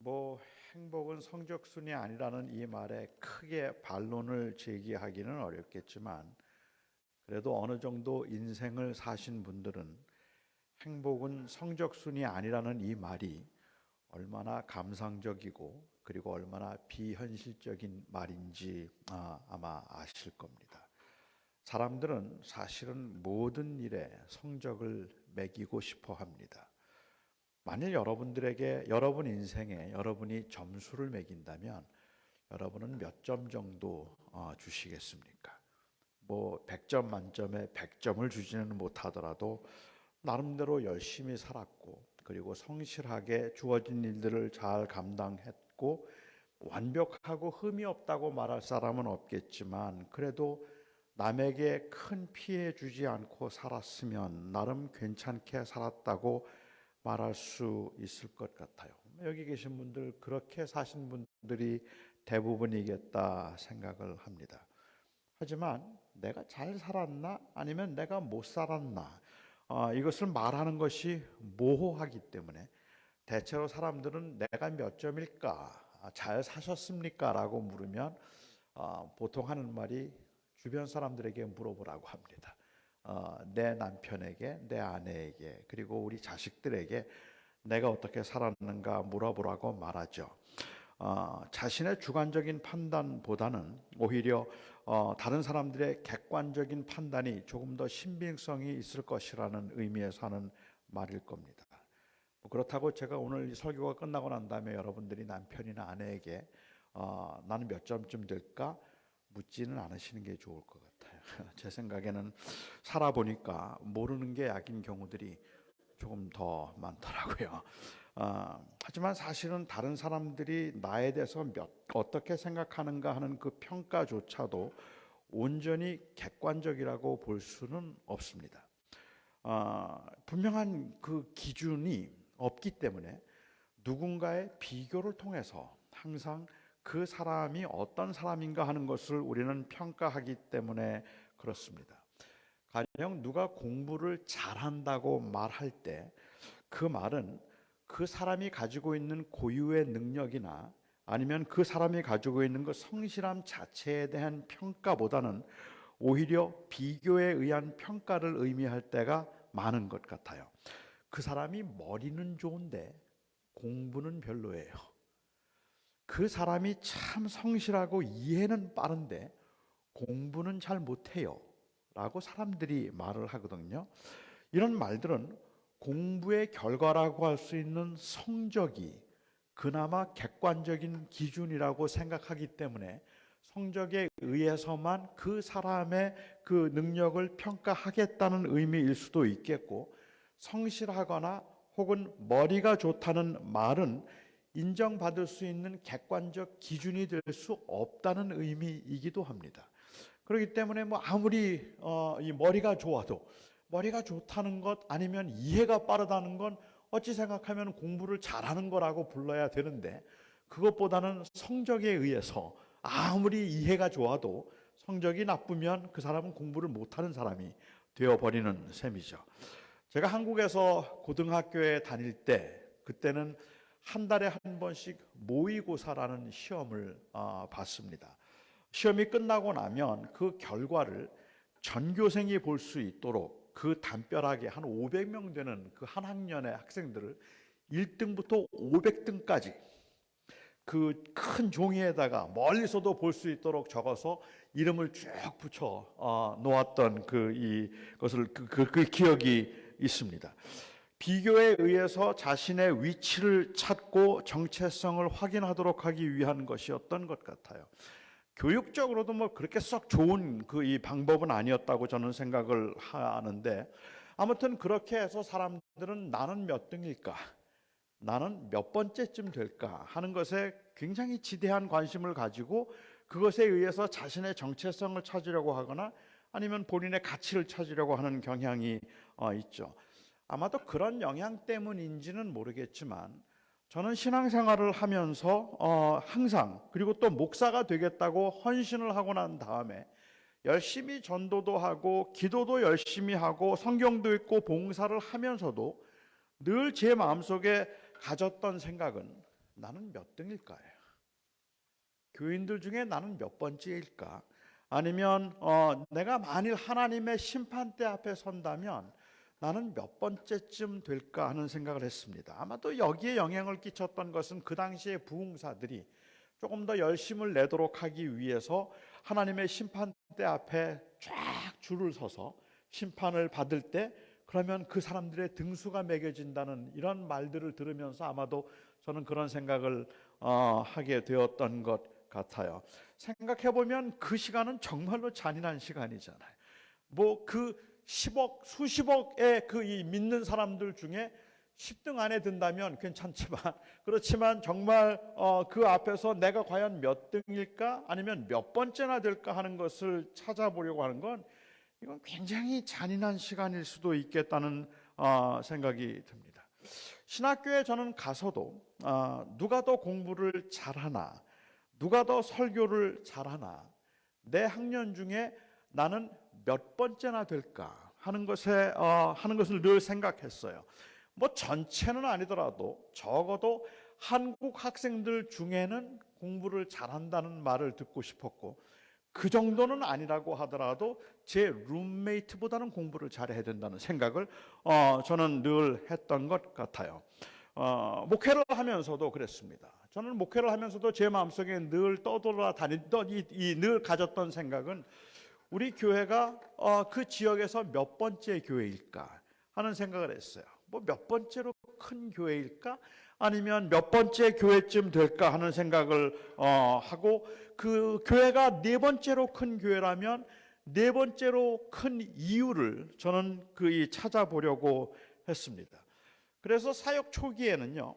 뭐 행복은 성적순이 아니라는 이 말에 크게 반론을 제기하기는 어렵겠지만 그래도 어느 정도 인생을 사신 분들은 행복은 성적순이 아니라는 이 말이 얼마나 감상적이고 그리고 얼마나 비현실적인 말인지 아마 아실 겁니다. 사람들은 사실은 모든 일에 성적을 매기고 싶어 합니다. 만일 여러분 인생에 여러분이 점수를 매긴다면 여러분은 몇 점 정도 주시겠습니까? 뭐 100점 만점에 100점을 주지는 못하더라도 나름대로 열심히 살았고 그리고 성실하게 주어진 일들을 잘 감당했고 완벽하고 흠이 없다고 말할 사람은 없겠지만 그래도 남에게 큰 피해 주지 않고 살았으면 나름 괜찮게 살았다고 말할 수 있을 것 같아요. 여기 계신 분들 그렇게 사신 분들이 대부분이겠다 생각을 합니다. 하지만 내가 잘 살았나 아니면 내가 못 살았나 이것을 말하는 것이 모호하기 때문에 대체로 사람들은 내가 몇 점일까 잘 사셨습니까? 라고 물으면 보통 하는 말이 주변 사람들에게 물어보라고 합니다. 내 남편에게, 내 아내에게, 그리고 우리 자식들에게 내가 어떻게 살았는가 물어보라고 말하죠. 자신의 주관적인 판단보다는 오히려 다른 사람들의 객관적인 판단이 조금 더 신빙성이 있을 것이라는 의미에서 하는 말일 겁니다. 그렇다고 제가 오늘 이 설교가 끝나고 난 다음에 여러분들이 남편이나 아내에게 나는 몇 점쯤 될까 묻지는 않으시는 게 좋을 것 같아요. 제 생각에는 살아보니까 모르는 게 약인 경우들이 조금 더 많더라고요. 하지만 사실은 다른 사람들이 나에 대해서 어떻게 생각하는가 하는 그 평가조차도 온전히 객관적이라고 볼 수는 없습니다. 분명한 그 기준이 없기 때문에 누군가의 비교를 통해서 항상 그 사람이 어떤 사람인가 하는 것을 우리는 평가하기 때문에 그렇습니다. 가령 누가 공부를 잘한다고 말할 때 그 말은 그 사람이 가지고 있는 고유의 능력이나 아니면 그 사람이 가지고 있는 그 성실함 자체에 대한 평가보다는 오히려 비교에 의한 평가를 의미할 때가 많은 것 같아요. 그 사람이 머리는 좋은데 공부는 별로예요. 그 사람이 참 성실하고 이해는 빠른데 공부는 잘 못해요. 라고 사람들이 말을 하거든요. 이런 말들은 공부의 결과라고 할 수 있는 성적이 그나마 객관적인 기준이라고 생각하기 때문에 성적에 의해서만 그 사람의 그 능력을 평가하겠다는 의미일 수도 있겠고, 성실하거나 혹은 머리가 좋다는 말은 인정받을 수 있는 객관적 기준이 될 수 없다는 의미이기도 합니다. 그렇기 때문에 뭐 아무리 이 머리가 좋아도 머리가 좋다는 것 아니면 이해가 빠르다는 건 어찌 생각하면 공부를 잘하는 거라고 불러야 되는데, 그것보다는 성적에 의해서 아무리 이해가 좋아도 성적이 나쁘면 그 사람은 공부를 못하는 사람이 되어버리는 셈이죠. 제가 한국에서 고등학교에 다닐 때 그때는 한 달에 한 번씩 모의고사라는 시험을 봤습니다. 시험이 끝나고 나면 그 결과를 전교생이 볼 수 있도록 그 담벼락에 한 500명 되는 그 한 학년의 학생들을 1등부터 500등까지 그 큰 종이에다가 멀리서도 볼 수 있도록 적어서 이름을 쭉 붙여 놓았던 그 기억이 있습니다. 비교에 의해서 자신의 위치를 찾고 정체성을 확인하도록 하기 위한 것이었던 것 같아요. 교육적으로도 뭐 그렇게 썩 좋은 이 방법은 아니었다고 저는 생각을 하는데, 아무튼 그렇게 해서 사람들은 나는 몇 등일까, 나는 몇 번째쯤 될까 하는 것에 굉장히 지대한 관심을 가지고 그것에 의해서 자신의 정체성을 찾으려고 하거나 아니면 본인의 가치를 찾으려고 하는 경향이 있죠. 아마도 그런 영향 때문인지는 모르겠지만 저는 신앙생활을 하면서 항상, 그리고 또 목사가 되겠다고 헌신을 하고 난 다음에 열심히 전도도 하고 기도도 열심히 하고 성경도 읽고 봉사를 하면서도 늘 제 마음속에 가졌던 생각은, 나는 몇 등일까요? 교인들 중에 나는 몇 번째일까? 아니면 내가 만일 하나님의 심판대 앞에 선다면 나는 몇 번째쯤 될까 하는 생각을 했습니다. 아마도 여기에 영향을 끼쳤던 것은 그 당시의 부흥사들이 조금 더 열심을 내도록 하기 위해서 하나님의 심판대 앞에 쫙 줄을 서서 심판을 받을 때 그러면 그 사람들의 등수가 매겨진다는 이런 말들을 들으면서 아마도 저는 그런 생각을 하게 되었던 것 같아요. 생각해보면 그 시간은 정말로 잔인한 시간이잖아요. 뭐 그 10억, 수십억의 그 이 믿는 사람들 중에 10등 안에 든다면 괜찮지만, 그렇지만 정말 그 앞에서 내가 과연 몇 등일까 아니면 몇 번째나 될까 하는 것을 찾아보려고 하는 건 이건 굉장히 잔인한 시간일 수도 있겠다는 생각이 듭니다. 신학교에 저는 가서도 누가 더 공부를 잘하나, 누가 더 설교를 잘하나, 내 학년 중에 나는 몇 번째나 될까 하는 것을 늘 생각했어요. 뭐 전체는 아니더라도 적어도 한국 학생들 중에는 공부를 잘한다는 말을 듣고 싶었고, 그 정도는 아니라고 하더라도 제 룸메이트보다는 공부를 잘해야 된다는 생각을 저는 늘 했던 것 같아요. 목회를 하면서도 그랬습니다. 저는 목회를 하면서도 제 마음속에 늘 떠돌아다니던 늘 가졌던 생각은 우리 교회가 그 지역에서 몇 번째 교회일까 하는 생각을 했어요. 뭐 몇 번째로 큰 교회일까? 아니면 몇 번째 교회쯤 될까 하는 생각을 하고, 그 교회가 네 번째로 큰 교회라면 네 번째로 큰 이유를 저는 찾아보려고 했습니다. 그래서 사역 초기에는요,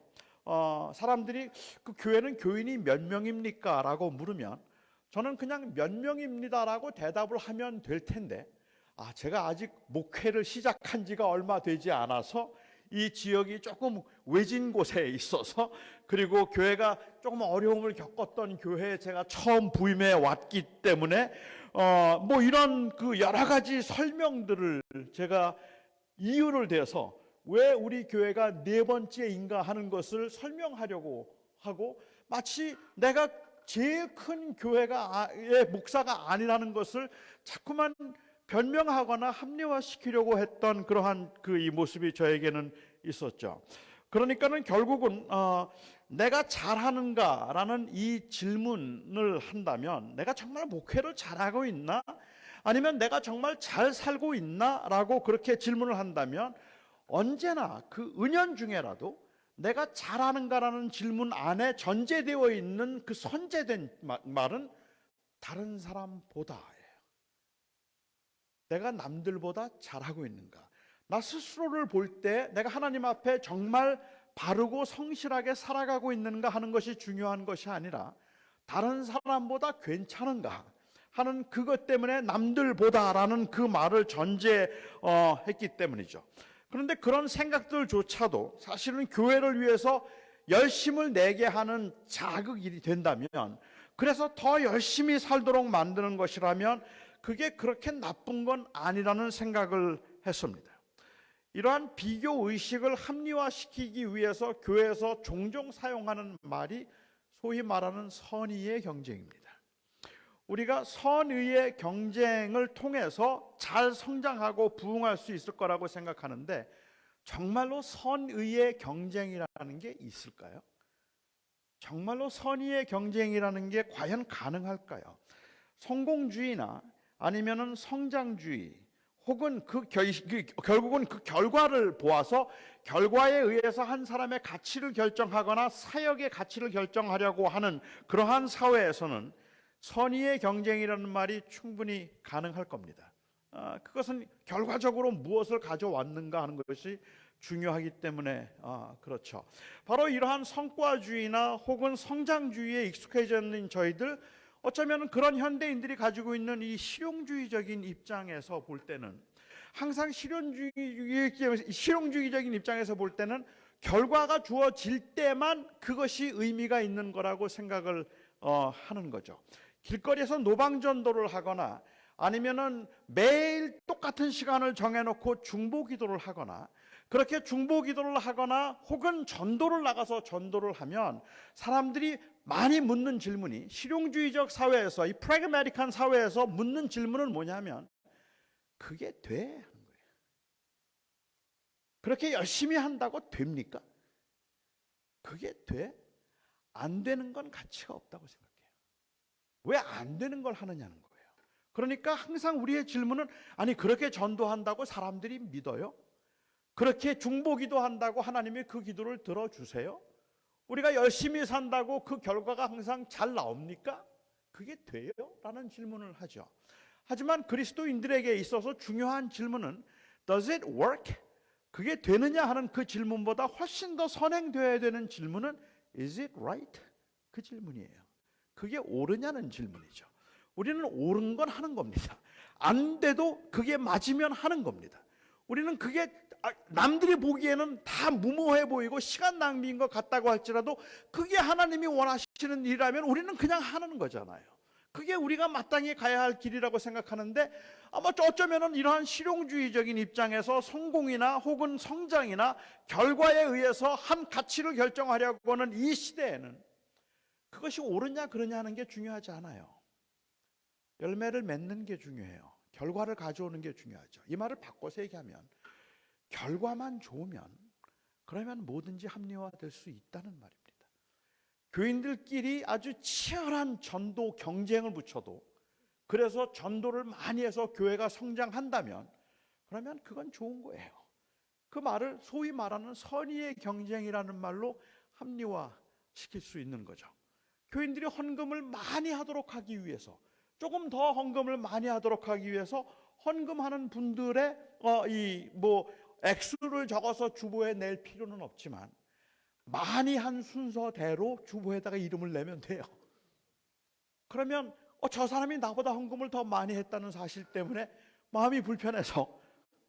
사람들이 그 교회는 교인이 몇 명입니까? 라고 물으면 저는 그냥 몇 명입니다라고 대답을 하면 될 텐데, 제가 아직 목회를 시작한 지가 얼마 되지 않아서 이 지역이 조금 외진 곳에 있어서, 그리고 교회가 조금 어려움을 겪었던 교회에 제가 처음 부임해 왔기 때문에 뭐 이런 그 여러 가지 설명들을 제가 이유를 대서 왜 우리 교회가 네 번째인가 하는 것을 설명하려고 하고, 마치 내가 제일 큰 교회의 목사가 아니라는 것을 자꾸만 변명하거나 합리화시키려고 했던 그러한 이 모습이 저에게는 있었죠. 그러니까는 결국은 내가 잘하는가라는 이 질문을 한다면, 내가 정말 목회를 잘하고 있나? 아니면 내가 정말 잘 살고 있나? 라고 그렇게 질문을 한다면 언제나 그 은연중에라도 내가 잘하는가라는 질문 안에 전제되어 있는 그 선제된 말은 다른 사람보다예요. 내가 남들보다 잘하고 있는가? 나 스스로를 볼 때 내가 하나님 앞에 정말 바르고 성실하게 살아가고 있는가 하는 것이 중요한 것이 아니라 다른 사람보다 괜찮은가 하는 그것 때문에 남들보다라는 그 말을 전제했기 때문이죠. 그런데 그런 생각들조차도 사실은 교회를 위해서 열심을 내게 하는 자극이 된다면, 그래서 더 열심히 살도록 만드는 것이라면 그게 그렇게 나쁜 건 아니라는 생각을 했습니다. 이러한 비교 의식을 합리화시키기 위해서 교회에서 종종 사용하는 말이 소위 말하는 선의의 경쟁입니다. 우리가 선의의 경쟁을 통해서 잘 성장하고 부흥할 수 있을 거라고 생각하는데, 정말로 선의의 경쟁이라는 게 있을까요? 정말로 선의의 경쟁이라는 게 과연 가능할까요? 성공주의나 아니면은 성장주의, 혹은 결국은 그 결과를 보아서 결과에 의해서 한 사람의 가치를 결정하거나 사역의 가치를 결정하려고 하는 그러한 사회에서는 선의의 경쟁이라는 말이 충분히 가능할 겁니다. 그것은 결과적으로 무엇을 가져왔는가 하는 것이 중요하기 때문에 그렇죠. 바로 이러한 성과주의나 혹은 성장주의에 익숙해져 있는 저희들, 어쩌면 그런 현대인들이 가지고 있는 이 실용주의적인 입장에서 볼 때는, 항상 실용주의적인 입장에서 볼 때는 결과가 주어질 때만 그것이 의미가 있는 거라고 생각을 하는 거죠. 길거리에서 노방전도를 하거나 아니면은 매일 똑같은 시간을 정해놓고 중보기도를 하거나 그렇게 중보 기도를 하거나 혹은 전도를 나가서 전도를 하면 사람들이 많이 묻는 질문이, 실용주의적 사회에서, 이 프래그매틱한 사회에서 묻는 질문은 뭐냐면 그게 돼? 하는 거예요. 그렇게 열심히 한다고 됩니까? 그게 돼? 안 되는 건 가치가 없다고 생각해요. 왜 안 되는 걸 하느냐는 거예요. 그러니까 항상 우리의 질문은, 아니 그렇게 전도한다고 사람들이 믿어요? 그렇게 중보기도 한다고 하나님이 그 기도를 들어주세요? 우리가 열심히 산다고 그 결과가 항상 잘 나옵니까? 그게 돼요? 라는 질문을 하죠. 하지만 그리스도인들에게 있어서 중요한 질문은 Does it work? 그게 되느냐 하는 그 질문보다 훨씬 더 선행되어야 되는 질문은 Is it right? 그 질문이에요. 그게 옳으냐는 질문이죠. 우리는 옳은 건 하는 겁니다. 안 돼도 그게 맞으면 하는 겁니다. 우리는 그게 남들이 보기에는 다 무모해 보이고 시간 낭비인 것 같다고 할지라도 그게 하나님이 원하시는 일이라면 우리는 그냥 하는 거잖아요. 그게 우리가 마땅히 가야 할 길이라고 생각하는데, 아마 어쩌면은 이러한 실용주의적인 입장에서 성공이나 혹은 성장이나 결과에 의해서 한 가치를 결정하려고 하는 이 시대에는 그것이 옳으냐 그러냐 하는 게 중요하지 않아요. 열매를 맺는 게 중요해요. 결과를 가져오는 게 중요하죠. 이 말을 바꿔서 얘기하면 결과만 좋으면 그러면 뭐든지 합리화될 수 있다는 말입니다. 교인들끼리 아주 치열한 전도 경쟁을 붙여도, 그래서 전도를 많이 해서 교회가 성장한다면 그러면 그건 좋은 거예요. 그 말을 소위 말하는 선의의 경쟁이라는 말로 합리화시킬 수 있는 거죠. 교인들이 헌금을 많이 하도록 하기 위해서, 조금 더 헌금을 많이 하도록 하기 위해서 헌금하는 분들의 액수를 적어서 주보에 낼 필요는 없지만 많이 한 순서대로 주보에다가 이름을 내면 돼요. 그러면 저 사람이 나보다 헌금을 더 많이 했다는 사실 때문에 마음이 불편해서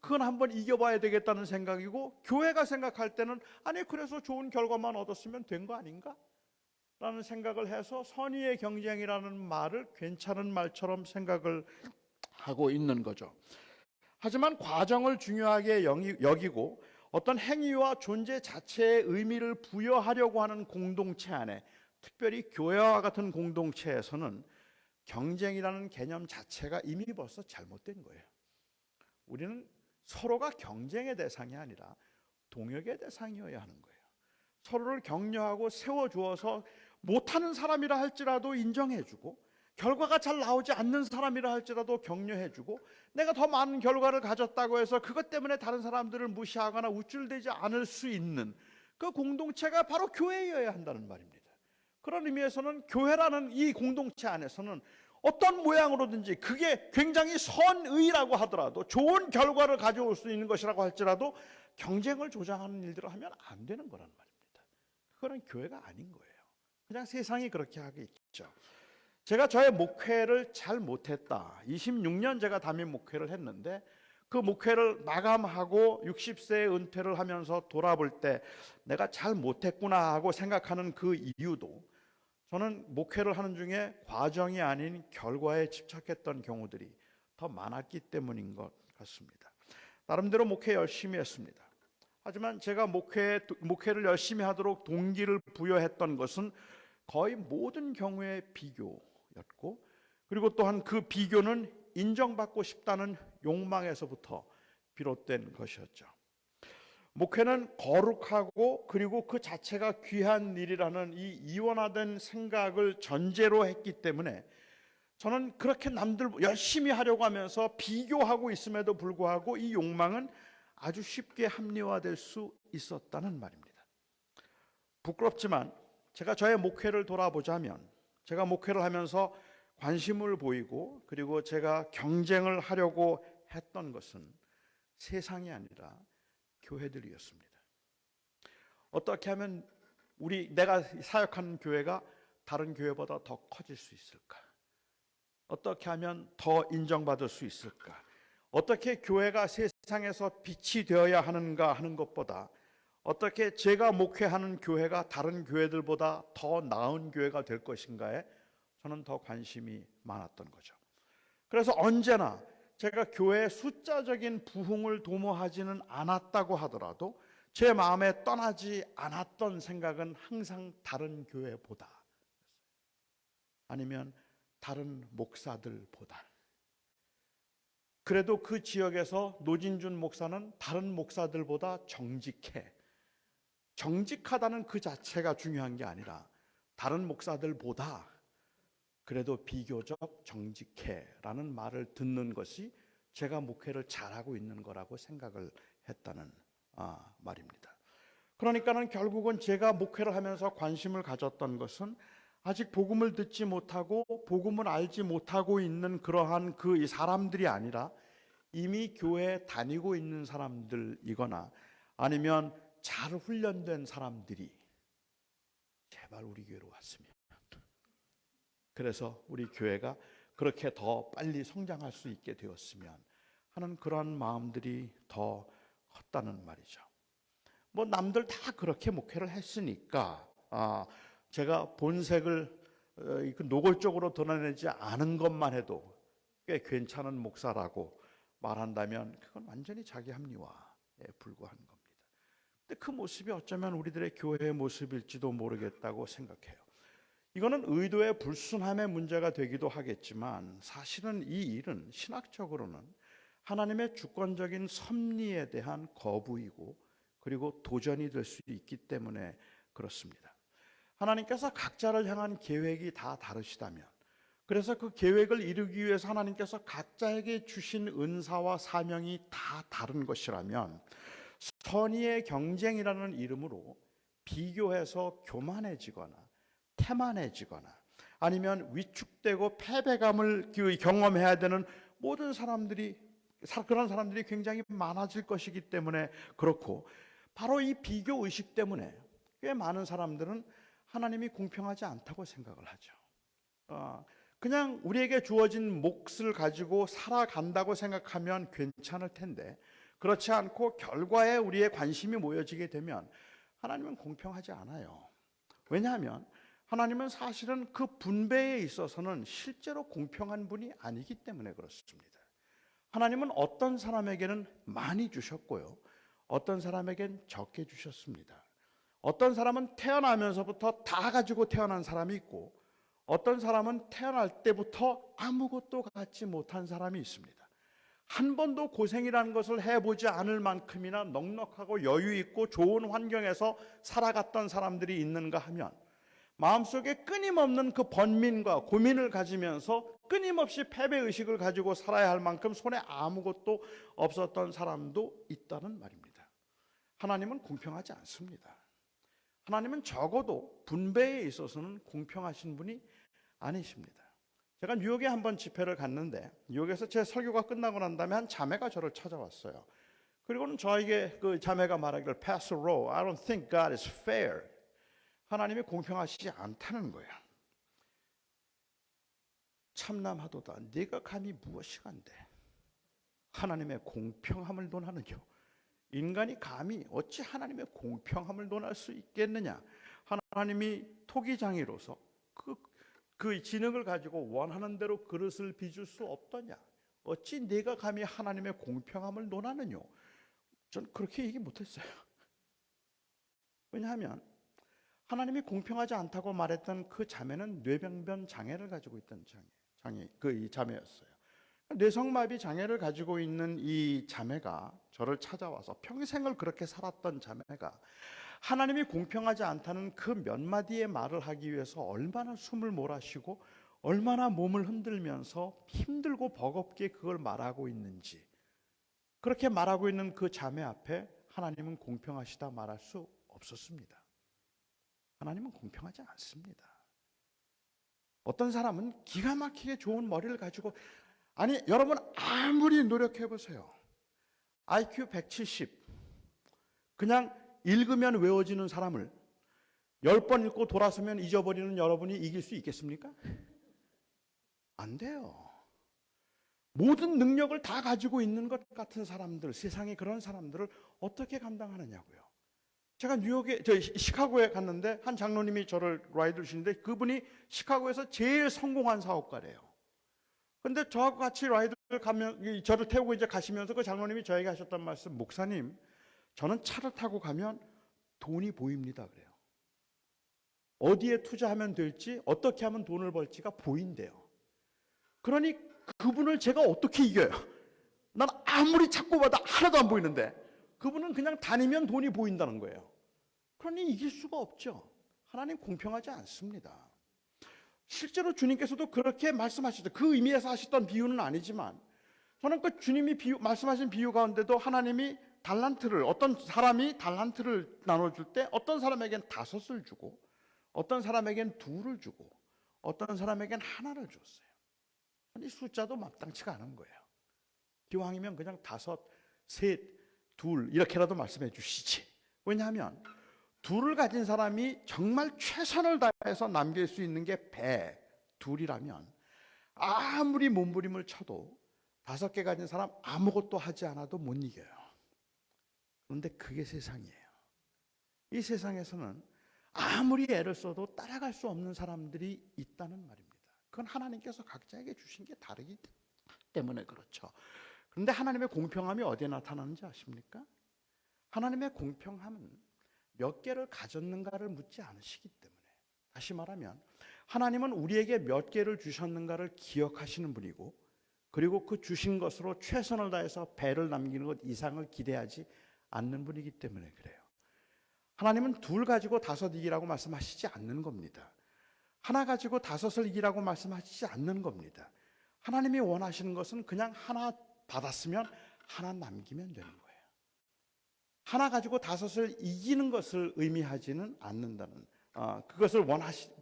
그건 한번 이겨봐야 되겠다는 생각이고, 교회가 생각할 때는 아니 그래서 좋은 결과만 얻었으면 된 거 아닌가? 라는 생각을 해서 선의의 경쟁이라는 말을 괜찮은 말처럼 생각을 하고 있는 거죠. 하지만 과정을 중요하게 여기고 어떤 행위와 존재 자체의 의미를 부여하려고 하는 공동체 안에, 특별히 교회와 같은 공동체에서는 경쟁이라는 개념 자체가 이미 벌써 잘못된 거예요. 우리는 서로가 경쟁의 대상이 아니라 동역의 대상이어야 하는 거예요. 서로를 격려하고 세워주어서 못하는 사람이라 할지라도 인정해주고, 결과가 잘 나오지 않는 사람이라 할지라도 격려해주고, 내가 더 많은 결과를 가졌다고 해서 그것 때문에 다른 사람들을 무시하거나 우쭐대지 않을 수 있는 그 공동체가 바로 교회여야 한다는 말입니다. 그런 의미에서는 교회라는 이 공동체 안에서는 어떤 모양으로든지 그게 굉장히 선의라고 하더라도, 좋은 결과를 가져올 수 있는 것이라고 할지라도 경쟁을 조장하는 일들을 하면 안 되는 거란 말입니다. 그거는 교회가 아닌 거예요. 그냥 세상이 그렇게 하겠죠. 제가 저의 목회를 잘 못했다. 26년 제가 담임 목회를 했는데 그 목회를 마감하고 60세에 은퇴를 하면서 돌아볼 때 내가 잘 못했구나 하고 생각하는 그 이유도, 저는 목회를 하는 중에 과정이 아닌 결과에 집착했던 경우들이 더 많았기 때문인 것 같습니다. 나름대로 목회 열심히 했습니다. 하지만 제가 목회를 열심히 하도록 동기를 부여했던 것은 거의 모든 경우에 비교였고, 그리고 또한 그 비교는 인정받고 싶다는 욕망에서부터 비롯된 것이었죠. 목회는 거룩하고 그리고 그 자체가 귀한 일이라는 이 이원화된 생각을 전제로 했기 때문에 저는 그렇게 남들 열심히 하려고 하면서 비교하고 있음에도 불구하고 이 욕망은 아주 쉽게 합리화될 수 있었다는 말입니다. 부끄럽지만 제가 저의 목회를 돌아보자면, 제가 목회를 하면서 관심을 보이고 그리고 제가 경쟁을 하려고 했던 것은 세상이 아니라 교회들이었습니다. 어떻게 하면 내가 사역하는 교회가 다른 교회보다 더 커질 수 있을까? 어떻게 하면 더 인정받을 수 있을까? 어떻게 교회가 세상에서 빛이 되어야 하는가 하는 것보다 어떻게 제가 목회하는 교회가 다른 교회들보다 더 나은 교회가 될 것인가에 저는 더 관심이 많았던 거죠. 그래서 언제나 제가 교회의 숫자적인 부흥을 도모하지는 않았다고 하더라도 제 마음에 떠나지 않았던 생각은 항상 다른 교회보다, 아니면 다른 목사들보다, 그래도 그 지역에서 노진준 목사는 다른 목사들보다 정직해. 정직하다는 그 자체가 중요한 게 아니라 다른 목사들보다 그래도 비교적 정직해라는 말을 듣는 것이 제가 목회를 잘하고 있는 거라고 생각을 했다는 말입니다. 그러니까는 결국은 제가 목회를 하면서 관심을 가졌던 것은 아직 복음을 듣지 못하고 복음을 알지 못하고 있는 그러한 그 사람들이 아니라 이미 교회에 다니고 있는 사람들이거나 아니면 잘 훈련된 사람들이 제발 우리 교회로 왔으면, 그래서 우리 교회가 그렇게 더 빨리 성장할 수 있게 되었으면 하는 그런 마음들이 더 컸다는 말이죠. 뭐 남들 다 그렇게 목회를 했으니까 제가 본색을 노골적으로 드러내지 않은 것만 해도 꽤 괜찮은 목사라고 말한다면 그건 완전히 자기 합리화에 불과한 겁니다. 근데 그 모습이 어쩌면 우리들의 교회의 모습일지도 모르겠다고 생각해요. 이거는 의도의 불순함의 문제가 되기도 하겠지만 사실은 이 일은 신학적으로는 하나님의 주권적인 섭리에 대한 거부이고 그리고 도전이 될 수 있기 때문에 그렇습니다. 하나님께서 각자를 향한 계획이 다 다르시다면, 그래서 그 계획을 이루기 위해서 하나님께서 각자에게 주신 은사와 사명이 다 다른 것이라면 선의의 경쟁이라는 이름으로 비교해서 교만해지거나 태만해지거나 아니면 위축되고 패배감을 경험해야 되는 모든 사람들이, 그런 사람들이 굉장히 많아질 것이기 때문에 그렇고, 바로 이 비교 의식 때문에 꽤 많은 사람들은 하나님이 공평하지 않다고 생각을 하죠. 그냥 우리에게 주어진 몫을 가지고 살아간다고 생각하면 괜찮을 텐데, 그렇지 않고 결과에 우리의 관심이 모여지게 되면 하나님은 공평하지 않아요. 왜냐하면 하나님은 사실은 그 분배에 있어서는 실제로 공평한 분이 아니기 때문에 그렇습니다. 하나님은 어떤 사람에게는 많이 주셨고요, 어떤 사람에겐 적게 주셨습니다. 어떤 사람은 태어나면서부터 다 가지고 태어난 사람이 있고, 어떤 사람은 태어날 때부터 아무것도 갖지 못한 사람이 있습니다. 한 번도 고생이라는 것을 해보지 않을 만큼이나 넉넉하고 여유 있고 좋은 환경에서 살아갔던 사람들이 있는가 하면, 마음속에 끊임없는 그 번민과 고민을 가지면서 끊임없이 패배의식을 가지고 살아야 할 만큼 손에 아무것도 없었던 사람도 있다는 말입니다. 하나님은 공평하지 않습니다. 하나님은 적어도 분배에 있어서는 공평하신 분이 아니십니다. 제가 뉴욕에 한번 집회를 갔는데, 뉴욕에서 제 설교가 끝나고 난 다음에 한 자매가 저를 찾아왔어요. 그리고는 저에게 그 자매가 말하기를, Pastor Rowe, I don't think God is fair. 하나님이 공평하시지 않다는 거야. 참남하도다. 네가 감히 무엇이간데 하나님의 공평함을 논하느냐. 인간이 감히 어찌 하나님의 공평함을 논할 수 있겠느냐. 하나님이 토기장이로서 그 지능을 가지고 원하는 대로 그릇을 빚을 수 없더냐. 어찌 네가 감히 하나님의 공평함을 논하느냐. 전 그렇게 얘기 못했어요. 왜냐하면 하나님이 공평하지 않다고 말했던 그 자매는 뇌병변 장애를 가지고 있던 이 자매였어요. 뇌성마비 장애를 가지고 있는 이 자매가 저를 찾아와서 평생을 그렇게 살았던 자매가 하나님이 공평하지 않다는 그 몇 마디의 말을 하기 위해서 얼마나 숨을 몰아쉬고 얼마나 몸을 흔들면서 힘들고 버겁게 그걸 말하고 있는지, 그렇게 말하고 있는 그 자매 앞에 하나님은 공평하시다 말할 수 없었습니다. 하나님은 공평하지 않습니다. 어떤 사람은 기가 막히게 좋은 머리를 가지고, 아니 여러분 아무리 노력해 보세요. IQ 170 그냥 읽으면 외워지는 사람을 10번 읽고 돌아서면 잊어버리는 여러분이 이길 수 있겠습니까? 안 돼요. 모든 능력을 다 가지고 있는 것 같은 사람들, 세상에 그런 사람들을 어떻게 감당하느냐고요. 제가 시카고에 갔는데 한 장로님이 저를 라이드 주시는데, 그분이 시카고에서 제일 성공한 사업가래요. 그런데 저하고 같이 라이드 저를 태우고 이제 가시면서 그 장로님이 저에게 하셨던 말씀, 목사님, 저는 차를 타고 가면 돈이 보입니다. 그래요. 어디에 투자하면 될지, 어떻게 하면 돈을 벌지가 보인대요. 그러니 그분을 제가 어떻게 이겨요? 난 아무리 찾고 봐도 하나도 안 보이는데 그분은 그냥 다니면 돈이 보인다는 거예요. 그러니 이길 수가 없죠. 하나님 공평하지 않습니다. 실제로 주님께서도 그렇게 말씀하시죠. 그 의미에서 하셨던 비유는 아니지만 저는 그 주님이 말씀하신 비유 가운데도 하나님이 어떤 사람이 달란트를 나눠줄 때 어떤 사람에겐 5을 주고 어떤 사람에겐 2를 주고 어떤 사람에겐 하나를 줬어요. 이 숫자도 마땅치가 않은 거예요. 기왕이면 그냥 5, 3, 2 이렇게라도 말씀해 주시지. 왜냐하면 2를 가진 사람이 정말 최선을 다해서 남길 수 있는 게 배 2이라면 아무리 몸부림을 쳐도 5개 가진 사람 아무것도 하지 않아도 못 이겨요. 그런데 그게 세상이에요. 이 세상에서는 아무리 애를 써도 따라갈 수 없는 사람들이 있다는 말입니다. 그건 하나님께서 각자에게 주신 게 다르기 때문에 그렇죠. 그런데 하나님의 공평함이 어디에 나타나는지 아십니까? 하나님의 공평함은 몇 개를 가졌는가를 묻지 않으시기 때문에, 다시 말하면 하나님은 우리에게 몇 개를 주셨는가를 기억하시는 분이고, 그리고 그 주신 것으로 최선을 다해서 배를 남기는 것 이상을 기대하지 않는 분이기 때문에 그래요. 하나님은 2 가지고 5 이기라고 말씀하시지 않는 겁니다. 하나 가지고 5을 이기라고 말씀하시지 않는 겁니다. 하나님이 원하시는 것은 그냥 하나 받았으면 하나 남기면 되는 거예요. 하나 가지고 5을 이기는 것을 의미하지는 않는다는, 그것을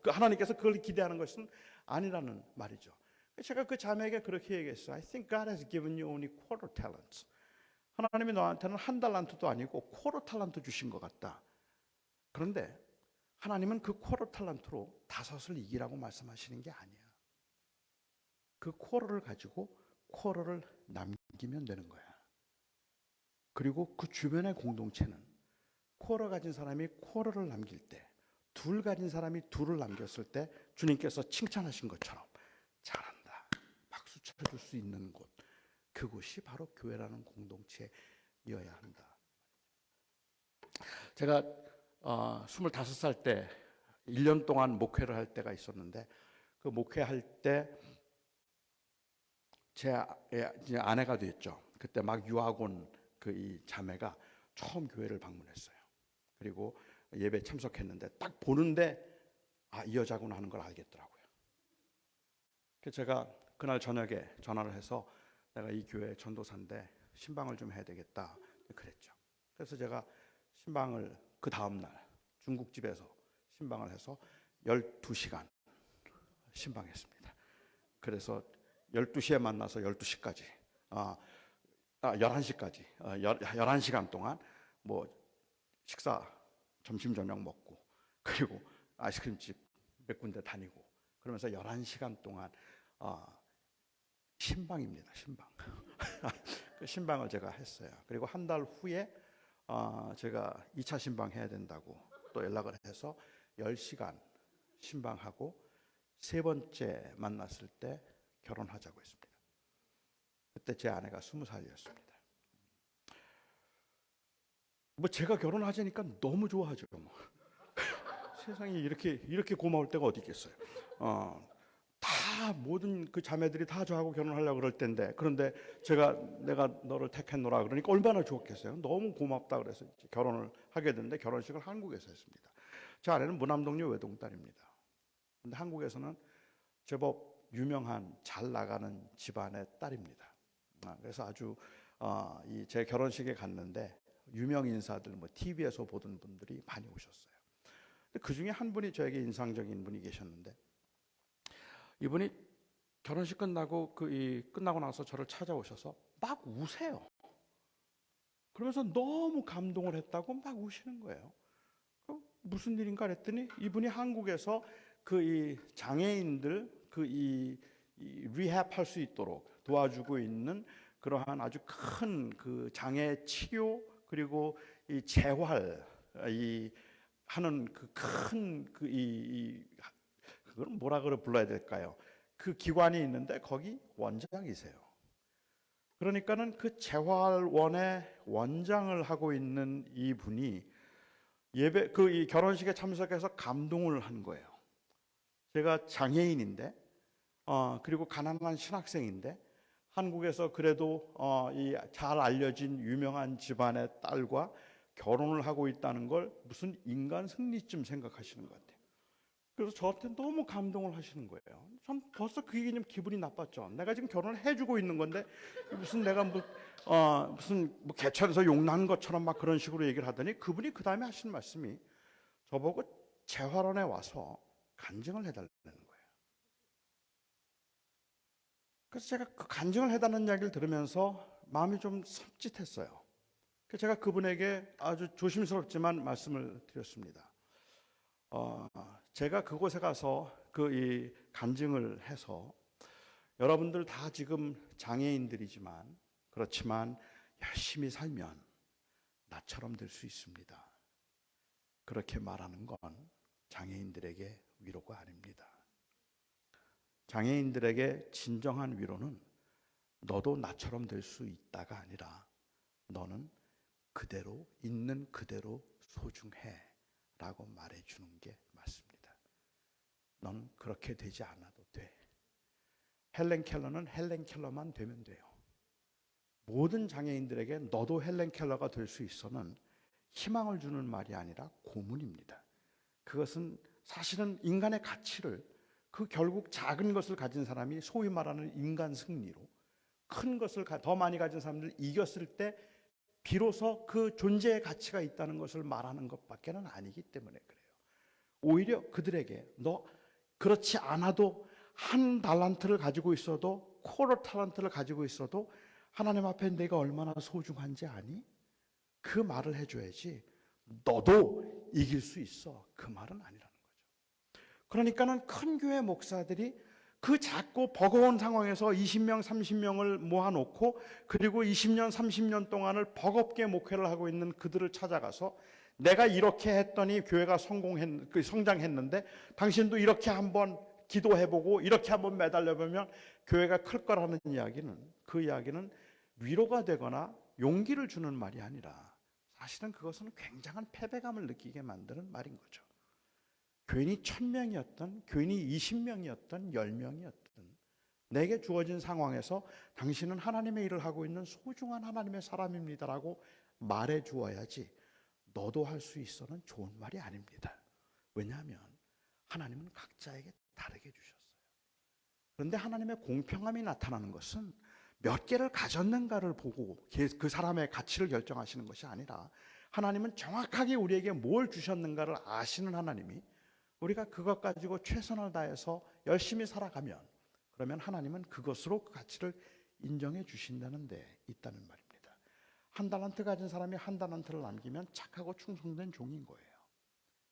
하나님께서 그걸 기대하는 것은 아니라는 말이죠. 제가 그 자매에게 그렇게 얘기했어요. I think God has given you only quarter talents. 하나님이 너한테는 한 달란트도 아니고 쿼터 탈란트 주신 것 같다. 그런데 하나님은 그 쿼터 탈란트로 5을 이기라고 말씀하시는 게 아니야. 그 쿼터를 가지고 쿼터를 남기면 되는 거야. 그리고 그 주변의 공동체는 쿼터 가진 사람이 쿼터를 남길 때, 2 가진 사람이 2를 남겼을 때 주님께서 칭찬하신 것처럼 잘한다, 박수 쳐줄 수 있는 곳, 그곳이 바로 교회라는 공동체여야 한다. 제가 25살 때 1년 동안 목회를 할 때가 있었는데, 그 목회할 때 제 아내가 됐죠. 그때 막 유학 온 그 이 자매가 처음 교회를 방문했어요. 그리고 예배 참석했는데 딱 보는데 이 여자구나 하는 걸 알겠더라고요. 그래서 제가 그날 저녁에 전화를 해서 내가 이 교회 전도사인데 신방을 좀 해야 되겠다 그랬죠. 그래서 제가 신방을 그 다음날 중국집에서 신방을 해서 12시간 신방했습니다. 그래서 12시에 만나서 12시까지 11시까지 11시간 동안 뭐 식사 점심 저녁 먹고, 그리고 아이스크림집 몇 군데 다니고, 그러면서 11시간 동안 신방입니다. 신방. 그 신방을 제가 했어요. 그리고 한 달 후에 제가 2차 신방 해야 된다고 또 연락을 해서 10시간 신방하고 3번째 만났을 때 결혼하자고 했습니다. 그때 제 아내가 20살이었습니다. 뭐 제가 결혼하자니까 너무 좋아하죠. 뭐. 세상에 이렇게 고마울 때가 어디 있겠어요. 다 모든 그 자매들이 다 저하고 결혼하려고 그럴 텐데, 그런데 내가 너를 택했노라 그러니까 얼마나 좋겠어요. 너무 고맙다 그래서 결혼을 하게 됐는데, 결혼식을 한국에서 했습니다. 제 아내는 무남동료 외동딸입니다. 근데 한국에서는 제법 유명한 잘 나가는 집안의 딸입니다. 그래서 아주 제 결혼식에 갔는데 유명 인사들, 뭐 TV에서 보던 분들이 많이 오셨어요. 그 중에 한 분이 저에게 인상적인 분이 계셨는데, 이분이 결혼식 끝나고 끝나고 나서 저를 찾아오셔서 막 우세요. 그러면서 너무 감동을 했다고 막 우시는 거예요. 무슨 일인가 했더니 이분이 한국에서 이 장애인들 리헵할 수 있도록 도와주고 있는 그러한 아주 큰 그 장애 치료, 그리고 이 재활 하는 그 큰 그걸 뭐라 불러야 될까요? 그 기관이 있는데 거기 원장이세요. 그러니까는 그 재활원의 원장을 하고 있는 이분이 이 결혼식에 참석해서 감동을 한 거예요. 제가 장애인인데, 그리고 가난한 신학생인데, 한국에서 그래도 이 잘 알려진 유명한 집안의 딸과 결혼을 하고 있다는 걸 무슨 인간 승리쯤 생각하시는 것 같아요. 그래서 저한테 너무 감동을 하시는 거예요. 전 벌써 그게 좀 기분이 나빴죠. 내가 지금 결혼을 해주고 있는 건데 무슨 내가 무슨 개천에서 용난 것처럼 막 그런 식으로 얘기를 하더니 그분이 그 다음에 하신 말씀이 저보고 재활원에 와서 간증을 해달라는 거예요. 그래서 제가 그 간증을 해달라는 이야기를 들으면서 마음이 좀 섬찟했어요. 그래서 제가 그분에게 아주 조심스럽지만 말씀을 드렸습니다. 제가 그곳에 가서 이 간증을 해서 여러분들 다 지금 장애인들이지만 그렇지만 열심히 살면 나처럼 될 수 있습니다. 그렇게 말하는 건 장애인들에게 위로가 아닙니다. 장애인들에게 진정한 위로는 너도 나처럼 될 수 있다가 아니라 너는 그대로 있는 그대로 소중해 라고 말해주는 게 맞습니다. 넌 그렇게 되지 않아도 돼. 헬렌 켈러는 헬렌 켈러만 되면 돼요. 모든 장애인들에게 너도 헬렌 켈러가 될 수 있어는 희망을 주는 말이 아니라 고문입니다. 그것은 사실은 인간의 가치를 결국 작은 것을 가진 사람이 소위 말하는 인간 승리로 큰 것을 더 많이 가진 사람들 이겼을 때 비로소 그 존재의 가치가 있다는 것을 말하는 것밖에는 아니기 때문에 그래요. 오히려 그들에게 너 그렇지 않아도 한 달란트를 가지고 있어도 쿼터 달란트를 가지고 있어도 하나님 앞에 내가 얼마나 소중한지 아니? 그 말을 해줘야지 너도 이길 수 있어. 그 말은 아니라는 거죠. 그러니까는 큰 교회 목사들이 그 작고 버거운 상황에서 20명, 30명을 모아놓고 그리고 20년, 30년 동안을 버겁게 목회를 하고 있는 그들을 찾아가서 내가 이렇게 했더니 교회가 성장했는데 당신도 이렇게 한번 기도해보고 이렇게 한번 매달려보면 교회가 클 거라는 이야기는 그 이야기는 위로가 되거나 용기를 주는 말이 아니라 사실은 그것은 굉장한 패배감을 느끼게 만드는 말인 거죠. 괜히 1000명이었던, 괜히 20명이었던, 10명이었던 내게 주어진 상황에서 당신은 하나님의 일을 하고 있는 소중한 하나님의 사람입니다라고 말해 주어야지 너도 할 수 있어는 좋은 말이 아닙니다. 왜냐하면 하나님은 각자에게 다르게 주셨어요. 그런데 하나님의 공평함이 나타나는 것은 몇 개를 가졌는가를 보고 그 사람의 가치를 결정하시는 것이 아니라 하나님은 정확하게 우리에게 뭘 주셨는가를 아시는 하나님이 우리가 그것 가지고 최선을 다해서 열심히 살아가면 그러면 하나님은 그것으로 그 가치를 인정해 주신다는 데 있다는 말입니다. 한 달란트 가진 사람이 한 달란트를 남기면 착하고 충성된 종인 거예요.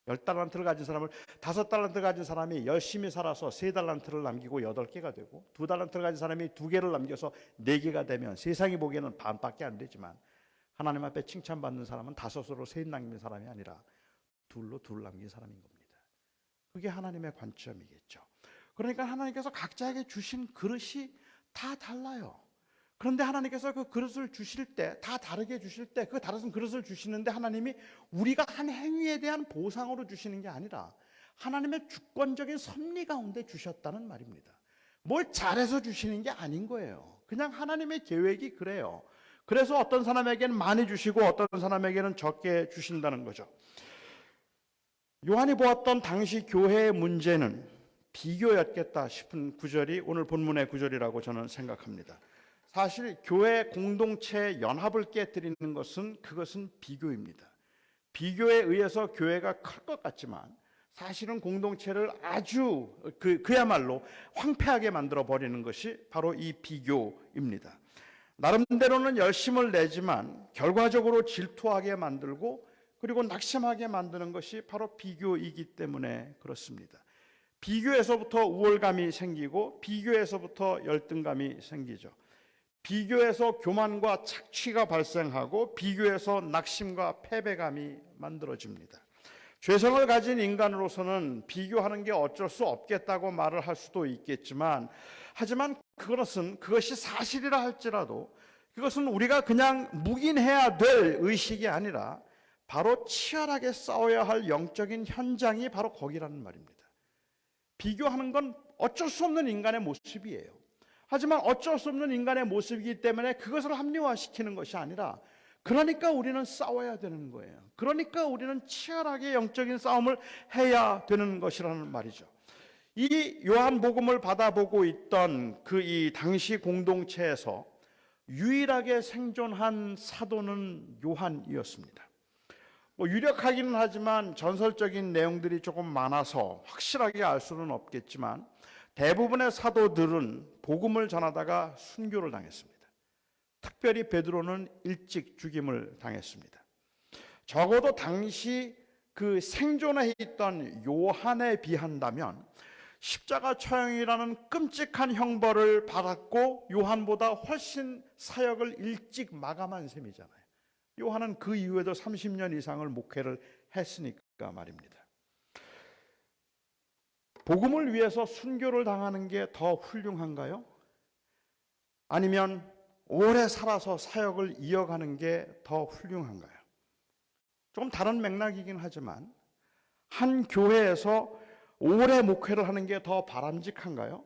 10달란트를 가진 사람을 5달란트 가진 사람이 열심히 살아서 3달란트를 남기고 8개가 되고 2달란트를 가진 사람이 2개를 남겨서 4개가 되면 세상이 보기에는 반밖에 안 되지만 하나님 앞에 칭찬받는 사람은 5으로 3 남긴 사람이 아니라 2로 2 남긴 사람인 겁니다. 그게 하나님의 관점이겠죠. 그러니까 하나님께서 각자에게 주신 그릇이 다 달라요. 그런데 하나님께서 그 그릇을 주실 때, 다 다르게 주실 때, 그 다른 그릇을 주시는데 하나님이 우리가 한 행위에 대한 보상으로 주시는 게 아니라 하나님의 주권적인 섭리 가운데 주셨다는 말입니다. 뭘 잘해서 주시는 게 아닌 거예요. 그냥 하나님의 계획이 그래요. 그래서 어떤 사람에게는 많이 주시고 어떤 사람에게는 적게 주신다는 거죠. 요한이 보았던 당시 교회의 문제는 비교였겠다 싶은 구절이 오늘 본문의 구절이라고 저는 생각합니다. 사실 교회 공동체 연합을 깨뜨리는 그것은 비교입니다. 비교에 의해서 교회가 클 것 같지만 사실은 공동체를 아주 그야말로 황폐하게 만들어 버리는 것이 바로 이 비교입니다. 나름대로는 열심을 내지만 결과적으로 질투하게 만들고 그리고 낙심하게 만드는 것이 바로 비교이기 때문에 그렇습니다. 비교에서부터 우월감이 생기고 비교에서부터 열등감이 생기죠. 비교에서 교만과 착취가 발생하고 비교에서 낙심과 패배감이 만들어집니다. 죄성을 가진 인간으로서는 비교하는 게 어쩔 수 없겠다고 말을 할 수도 있겠지만 하지만 그것이 사실이라 할지라도 그것은 우리가 그냥 묵인해야 될 의식이 아니라 바로 치열하게 싸워야 할 영적인 현장이 바로 거기라는 말입니다. 비교하는 건 어쩔 수 없는 인간의 모습이에요. 하지만 어쩔 수 없는 인간의 모습이기 때문에 그것을 합리화시키는 것이 아니라, 그러니까 우리는 싸워야 되는 거예요. 그러니까 우리는 치열하게 영적인 싸움을 해야 되는 것이라는 말이죠. 이 요한복음을 받아보고 있던 그 이 당시 공동체에서 유일하게 생존한 사도는 요한이었습니다. 유력하기는 하지만 전설적인 내용들이 조금 많아서 확실하게 알 수는 없겠지만, 대부분의 사도들은 복음을 전하다가 순교를 당했습니다. 특별히 베드로는 일찍 죽임을 당했습니다. 적어도 당시 그 생존해 있던 요한에 비한다면 십자가 처형이라는 끔찍한 형벌을 받았고 요한보다 훨씬 사역을 일찍 마감한 셈이잖아요. 요한은 그 이후에도 30년 이상을 목회를 했으니까 말입니다. 복음을 위해서 순교를 당하는 게 더 훌륭한가요? 아니면 오래 살아서 사역을 이어가는 게 더 훌륭한가요? 조금 다른 맥락이긴 하지만 한 교회에서 오래 목회를 하는 게 더 바람직한가요?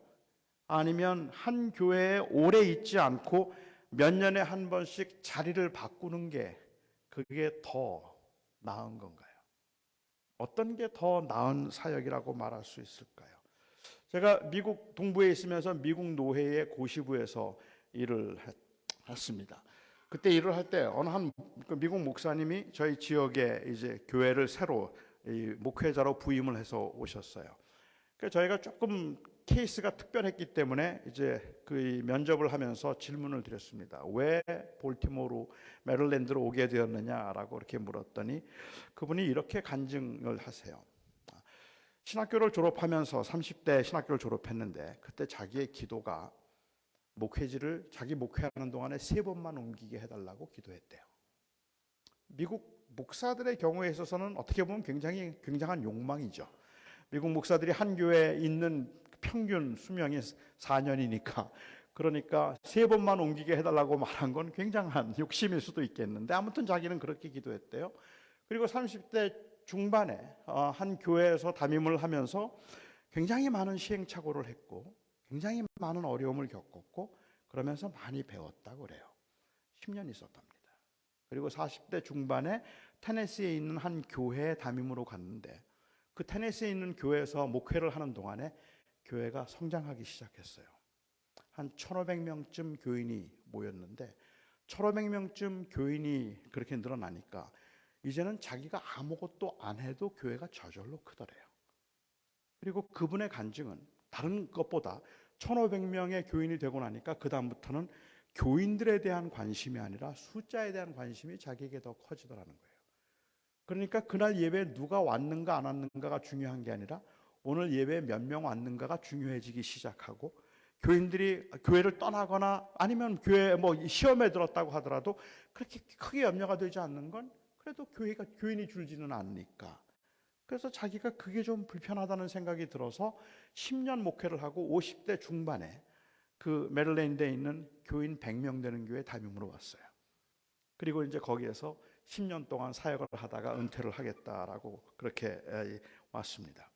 아니면 한 교회에 오래 있지 않고 몇 년에 한 번씩 자리를 바꾸는 게 그게 더 나은 건가요? 어떤 게 더 나은 사역이라고 말할 수 있을까요? 제가 미국 동부에 있으면서 미국 노회의 고시부에서 일을 했습니다. 그때 일을 할 때 어느 한 미국 목사님이 저희 지역에 이제 교회를 새로 목회자로 부임을 해서 오셨어요. 그래서 저희가 조금 케이스가 특별했기 때문에 이제 그 면접을 하면서 질문을 드렸습니다. 왜 볼티모어로 메릴랜드로 오게 되었느냐라고 이렇게 물었더니 그분이 이렇게 간증을 하세요. 신학교를 졸업하면서 30대 신학교를 졸업했는데 그때 자기의 기도가 목회지를 자기 목회하는 동안에 3번만 옮기게 해달라고 기도했대요. 미국 목사들의 경우에 있어서는 어떻게 보면 굉장한 욕망이죠. 미국 목사들이 한 교회에 있는 평균 수명이 4년이니까 그러니까 3번만 옮기게 해달라고 말한 건 굉장한 욕심일 수도 있겠는데 아무튼 자기는 그렇게 기도했대요. 그리고 30대 중반에 한 교회에서 담임을 하면서 굉장히 많은 시행착오를 했고 굉장히 많은 어려움을 겪었고 그러면서 많이 배웠다고 그래요. 10년 있었답니다. 그리고 40대 중반에 테네시에 있는 한 교회에 담임으로 갔는데 그 테네시에 있는 교회에서 목회를 하는 동안에 교회가 성장하기 시작했어요. 한 1,500명쯤 교인이 모였는데 1,500명쯤 교인이 그렇게 늘어나니까 이제는 자기가 아무것도 안 해도 교회가 저절로 크더래요. 그리고 그분의 간증은 다른 것보다 1,500명의 교인이 되고 나니까 그 다음부터는 교인들에 대한 관심이 아니라 숫자에 대한 관심이 자기에게 더 커지더라는 거예요. 그러니까 그날 예배에 누가 왔는가 안 왔는가가 중요한 게 아니라 오늘 예배에 몇 명 왔는가가 중요해지기 시작하고 교인들이 교회를 떠나거나 아니면 교회 시험에 들었다고 하더라도 그렇게 크게 염려가 되지 않는 건 그래도 교인이 줄지는 않으니까. 그래서 자기가 그게 좀 불편하다는 생각이 들어서 10년 목회를 하고 50대 중반에 그 메릴랜드에 있는 교인 100명 되는 교회 담임으로 왔어요. 그리고 이제 거기에서 10년 동안 사역을 하다가 은퇴를 하겠다라고 그렇게 왔습니다.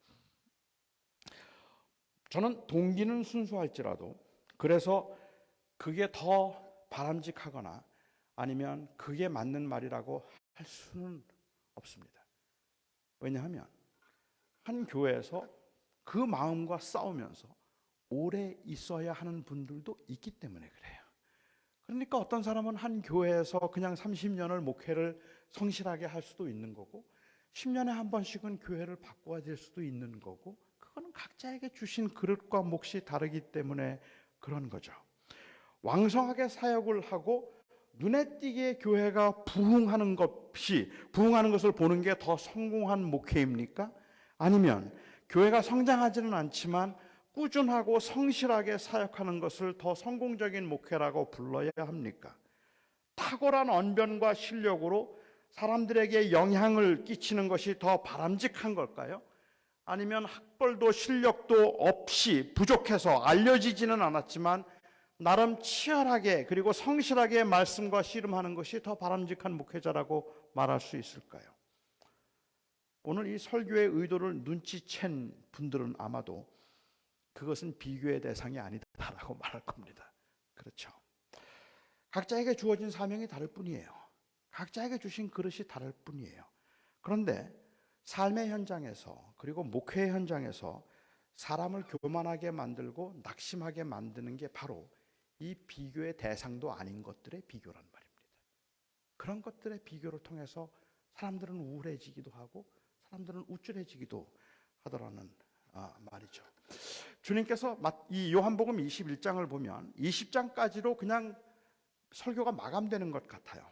저는 동기는 순수할지라도 그래서 그게 더 바람직하거나 아니면 그게 맞는 말이라고 할 수는 없습니다. 왜냐하면 한 교회에서 그 마음과 싸우면서 오래 있어야 하는 분들도 있기 때문에 그래요. 그러니까 어떤 사람은 한 교회에서 그냥 30년을 목회를 성실하게 할 수도 있는 거고 10년에 한 번씩은 교회를 바꿔야 될 수도 있는 거고 그거는 각자에게 주신 그릇과 몫이 다르기 때문에 그런 거죠. 왕성하게 사역을 하고 눈에 띄게 교회가 부흥하는 것을 보는 게 더 성공한 목회입니까? 아니면 교회가 성장하지는 않지만 꾸준하고 성실하게 사역하는 것을 더 성공적인 목회라고 불러야 합니까? 탁월한 언변과 실력으로 사람들에게 영향을 끼치는 것이 더 바람직한 걸까요? 아니면 학벌도 실력도 없이 부족해서 알려지지는 않았지만 나름 치열하게 그리고 성실하게 말씀과 씨름하는 것이 더 바람직한 목회자라고 말할 수 있을까요? 오늘 이 설교의 의도를 눈치챈 분들은 아마도 그것은 비교의 대상이 아니다라고 말할 겁니다. 그렇죠. 각자에게 주어진 사명이 다를 뿐이에요. 각자에게 주신 그릇이 다를 뿐이에요. 그런데 삶의 현장에서 그리고 목회의 현장에서 사람을 교만하게 만들고 낙심하게 만드는 게 바로 이 비교의 대상도 아닌 것들의 비교란 말입니다. 그런 것들의 비교를 통해서 사람들은 우울해지기도 하고 사람들은 우쭐해지기도 하더라는 말이죠. 주님께서 이 요한복음 21장을 보면 20장까지로 그냥 설교가 마감되는 것 같아요.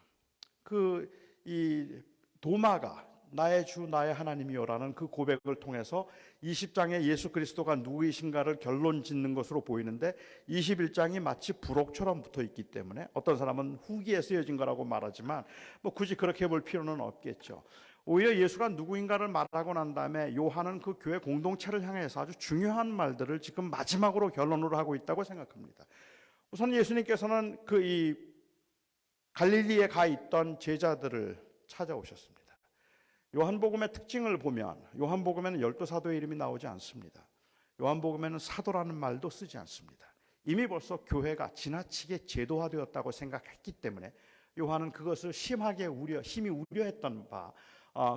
이 도마가 나의 주 나의 하나님이요라는 그 고백을 통해서 20장에 예수 그리스도가 누구이신가를 결론 짓는 것으로 보이는데 21장이 마치 부록처럼 붙어 있기 때문에 어떤 사람은 후기에 쓰여진 거라고 말하지만 뭐 굳이 그렇게 볼 필요는 없겠죠. 오히려 예수가 누구인가를 말하고 난 다음에 요한은 그 교회 공동체를 향해서 아주 중요한 말들을 지금 마지막으로 결론으로 하고 있다고 생각합니다. 우선 예수님께서는 이 갈릴리에 가 있던 제자들을 찾아오셨습니다. 요한복음의 특징을 보면 요한복음에는 12사도의 이름이 나오지 않습니다. 요한복음에는 사도라는 말도 쓰지 않습니다. 이미 벌써 교회가 지나치게 제도화되었다고 생각했기 때문에 요한은 그것을 심히 우려했던 바,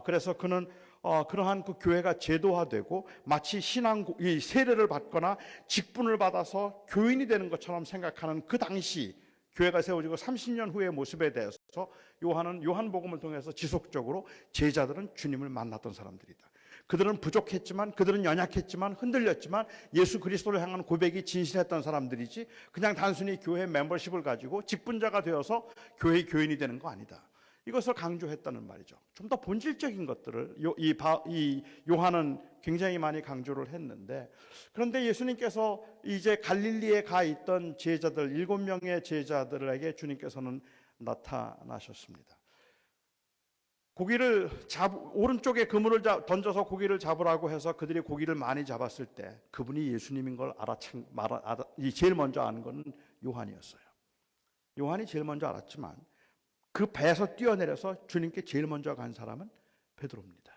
그래서 그는 그러한 그 교회가 제도화되고 마치 이 세례를 받거나 직분을 받아서 교인이 되는 것처럼 생각하는 그 당시 교회가 세워지고 30년 후의 모습에 대해서 요한은 요한복음을 통해서 지속적으로 제자들은 주님을 만났던 사람들이다. 그들은 부족했지만 그들은 연약했지만 흔들렸지만 예수 그리스도를 향한 고백이 진실했던 사람들이지 그냥 단순히 교회 멤버십을 가지고 직분자가 되어서 교회의 교인이 되는 거 아니다. 이것을 강조했다는 말이죠. 좀 더 본질적인 것들을 이 요한은 굉장히 많이 강조를 했는데 그런데 예수님께서 이제 갈릴리에 가 있던 제자들 7명의 제자들에게 주님께서는 나타나셨습니다. 오른쪽에 그물을 던져서 고기를 잡으라고 해서 그들이 고기를 많이 잡았을 때 그분이 예수님인 걸 제일 먼저 아는 건 요한이었어요. 요한이 제일 먼저 알았지만 그 배에서 뛰어내려서 주님께 제일 먼저 간 사람은 베드로입니다.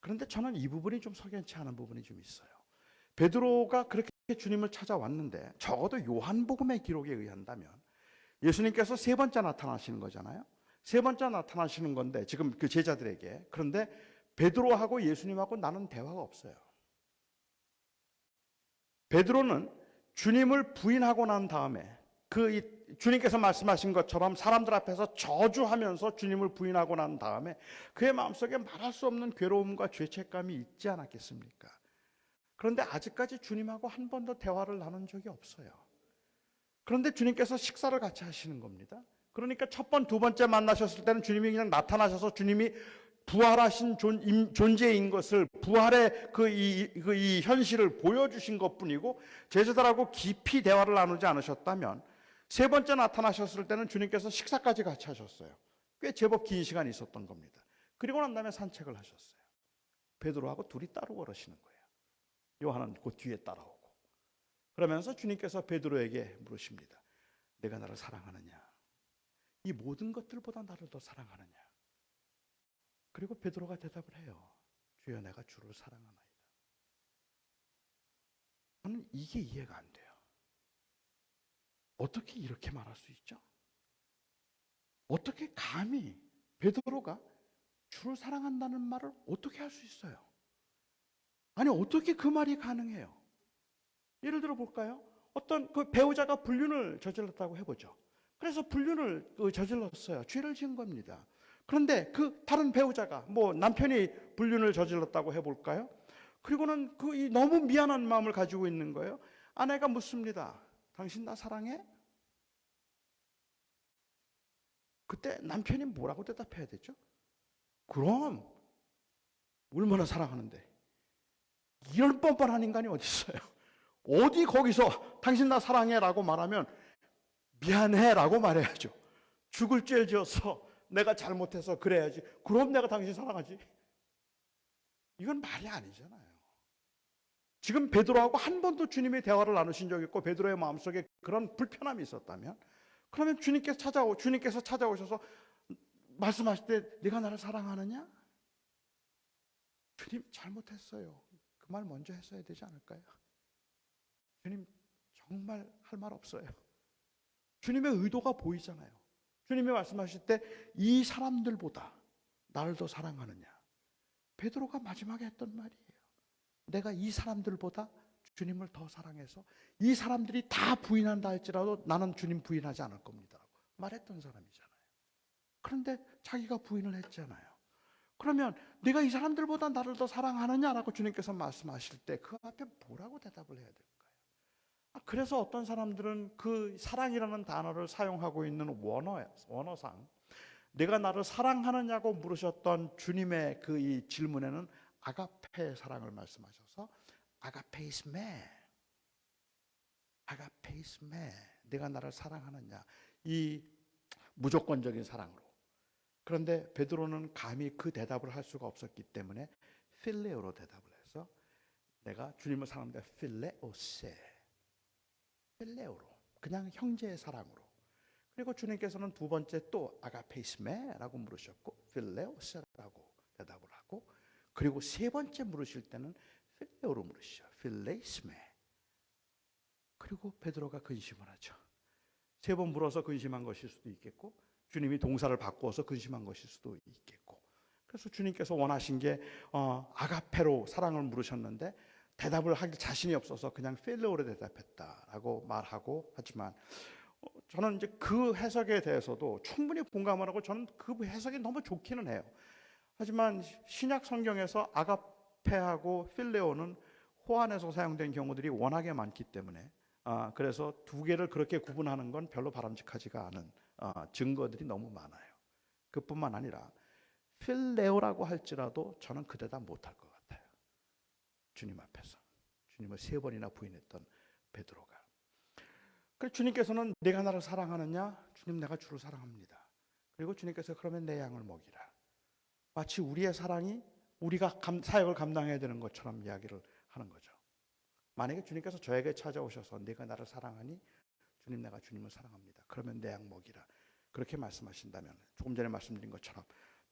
그런데 저는 이 부분이 좀 석연치 않은 부분이 좀 있어요. 베드로가 그렇게 주님을 찾아왔는데 적어도 요한복음의 기록에 의한다면 예수님께서 3번째 나타나시는 거잖아요. 3번째 나타나시는 건데 지금 그 제자들에게. 그런데 베드로하고 예수님하고 나눈 대화가 없어요. 베드로는 주님을 부인하고 난 다음에 주님께서 말씀하신 것처럼 사람들 앞에서 저주하면서 주님을 부인하고 난 다음에 그의 마음속에 말할 수 없는 괴로움과 죄책감이 있지 않았겠습니까? 그런데 아직까지 주님하고 한 번도 대화를 나눈 적이 없어요. 그런데 주님께서 식사를 같이 하시는 겁니다. 그러니까 첫 번, 두 번째 만나셨을 때는 주님이 그냥 나타나셔서 주님이 부활하신 존재인 것을 부활의 이 현실을 보여주신 것뿐이고 제자들하고 깊이 대화를 나누지 않으셨다면 3번째 나타나셨을 때는 주님께서 식사까지 같이 하셨어요. 꽤 제법 긴 시간이 있었던 겁니다. 그리고 난 다음에 산책을 하셨어요. 베드로하고 둘이 따로 걸으시는 거예요. 요한은 그 뒤에 따라오고. 그러면서 주님께서 베드로에게 물으십니다. 내가 나를 사랑하느냐? 이 모든 것들보다 나를 더 사랑하느냐? 그리고 베드로가 대답을 해요. 주여 내가 주를 사랑하나이다. 저는 이게 이해가 안 돼요. 어떻게 이렇게 말할 수 있죠? 어떻게 감히 베드로가 주를 사랑한다는 말을 어떻게 할 수 있어요? 아니 어떻게 그 말이 가능해요? 예를 들어 볼까요? 어떤 그 배우자가 불륜을 저질렀다고 해보죠. 그래서 불륜을 저질렀어요. 죄를 지은 겁니다. 그런데 그 다른 배우자가 남편이 불륜을 저질렀다고 해볼까요? 그리고는 너무 미안한 마음을 가지고 있는 거예요. 아내가 묻습니다. 당신 나 사랑해? 그때 남편이 뭐라고 대답해야 되죠? 그럼 얼마나 사랑하는데. 이런 뻔뻔한 인간이 어디 있어요? 어디 거기서 당신 나 사랑해라고 말하면 미안해라고 말해야죠. 죽을 죄를 지어서 내가 잘못해서 그래야지. 그럼 내가 당신 사랑하지. 이건 말이 아니잖아요. 지금 베드로하고 한 번도 주님의 대화를 나누신 적이 있고 베드로의 마음속에 그런 불편함이 있었다면, 그러면 주님께서 찾아오셔서 말씀하실 때 네가 나를 사랑하느냐? 주님 잘못했어요. 그 말 먼저 했어야 되지 않을까요? 주님 정말 할 말 없어요. 주님의 의도가 보이잖아요. 주님이 말씀하실 때 이 사람들보다 나를 더 사랑하느냐? 베드로가 마지막에 했던 말이에요. 내가 이 사람들보다 주님을 더 사랑해서 이 사람들이 다 부인한다 할지라도 나는 주님 부인하지 않을 겁니다 라고 말했던 사람이잖아요. 그런데 자기가 부인을 했잖아요. 그러면 내가 이 사람들보다 나를 더 사랑하느냐라고 주님께서 말씀하실 때 그 앞에 뭐라고 대답을 해야 될까요? 그래서 어떤 사람들은 그 사랑이라는 단어를 사용하고 있는 원어상 내가 나를 사랑하느냐고 물으셨던 주님의 그 이 질문에는 아가페의 사랑을 말씀하셔서 아가페이스메, 아가페이스메, 내가 나를 사랑하느냐, 이 무조건적인 사랑으로. 그런데 베드로는 감히 그 대답을 할 수가 없었기 때문에 필레오로 대답을 해서 내가 주님을 사랑합니다. 필레오세, 필레오로, 그냥 형제의 사랑으로. 그리고 주님께서는 두 번째 또 아가페이스메라고 물으셨고 필레오세라고 대답을 하고, 그리고 세 번째 물으실 때는 필레오로 물으시죠. 필레이스메. 그리고 베드로가 근심을 하죠. 세 번 물어서 근심한 것일 수도 있겠고 주님이 동사를 바꾸어서 근심한 것일 수도 있겠고, 그래서 주님께서 원하신 게 아가페로 사랑을 물으셨는데 대답을 하기 자신이 없어서 그냥 필레오로 대답했다라고 말하고, 하지만 저는 이제 그 해석에 대해서도 충분히 공감을 하고 저는 그 해석이 너무 좋기는 해요. 하지만 신약 성경에서 아가페하고 필레오는 호안에서 사용된 경우들이 워낙에 많기 때문에 그래서 두 개를 그렇게 구분하는 건 별로 바람직하지가 않은 증거들이 너무 많아요. 그뿐만 아니라 필레오라고 할지라도 저는 그 대답 못할 것 같아요. 주님 앞에서 주님을 세 번이나 부인했던 베드로가. 그래서 주님께서는 내가 나를 사랑하느냐? 주님 내가 주를 사랑합니다. 그리고 주님께서 그러면 내 양을 먹이라. 마치 우리의 사랑이 우리가 사역을 감당해야 되는 것처럼 이야기를 하는 거죠. 만약에 주님께서 저에게 찾아오셔서 네가 나를 사랑하니? 주님 내가 주님을 사랑합니다. 그러면 내 양 먹이라. 그렇게 말씀하신다면 조금 전에 말씀드린 것처럼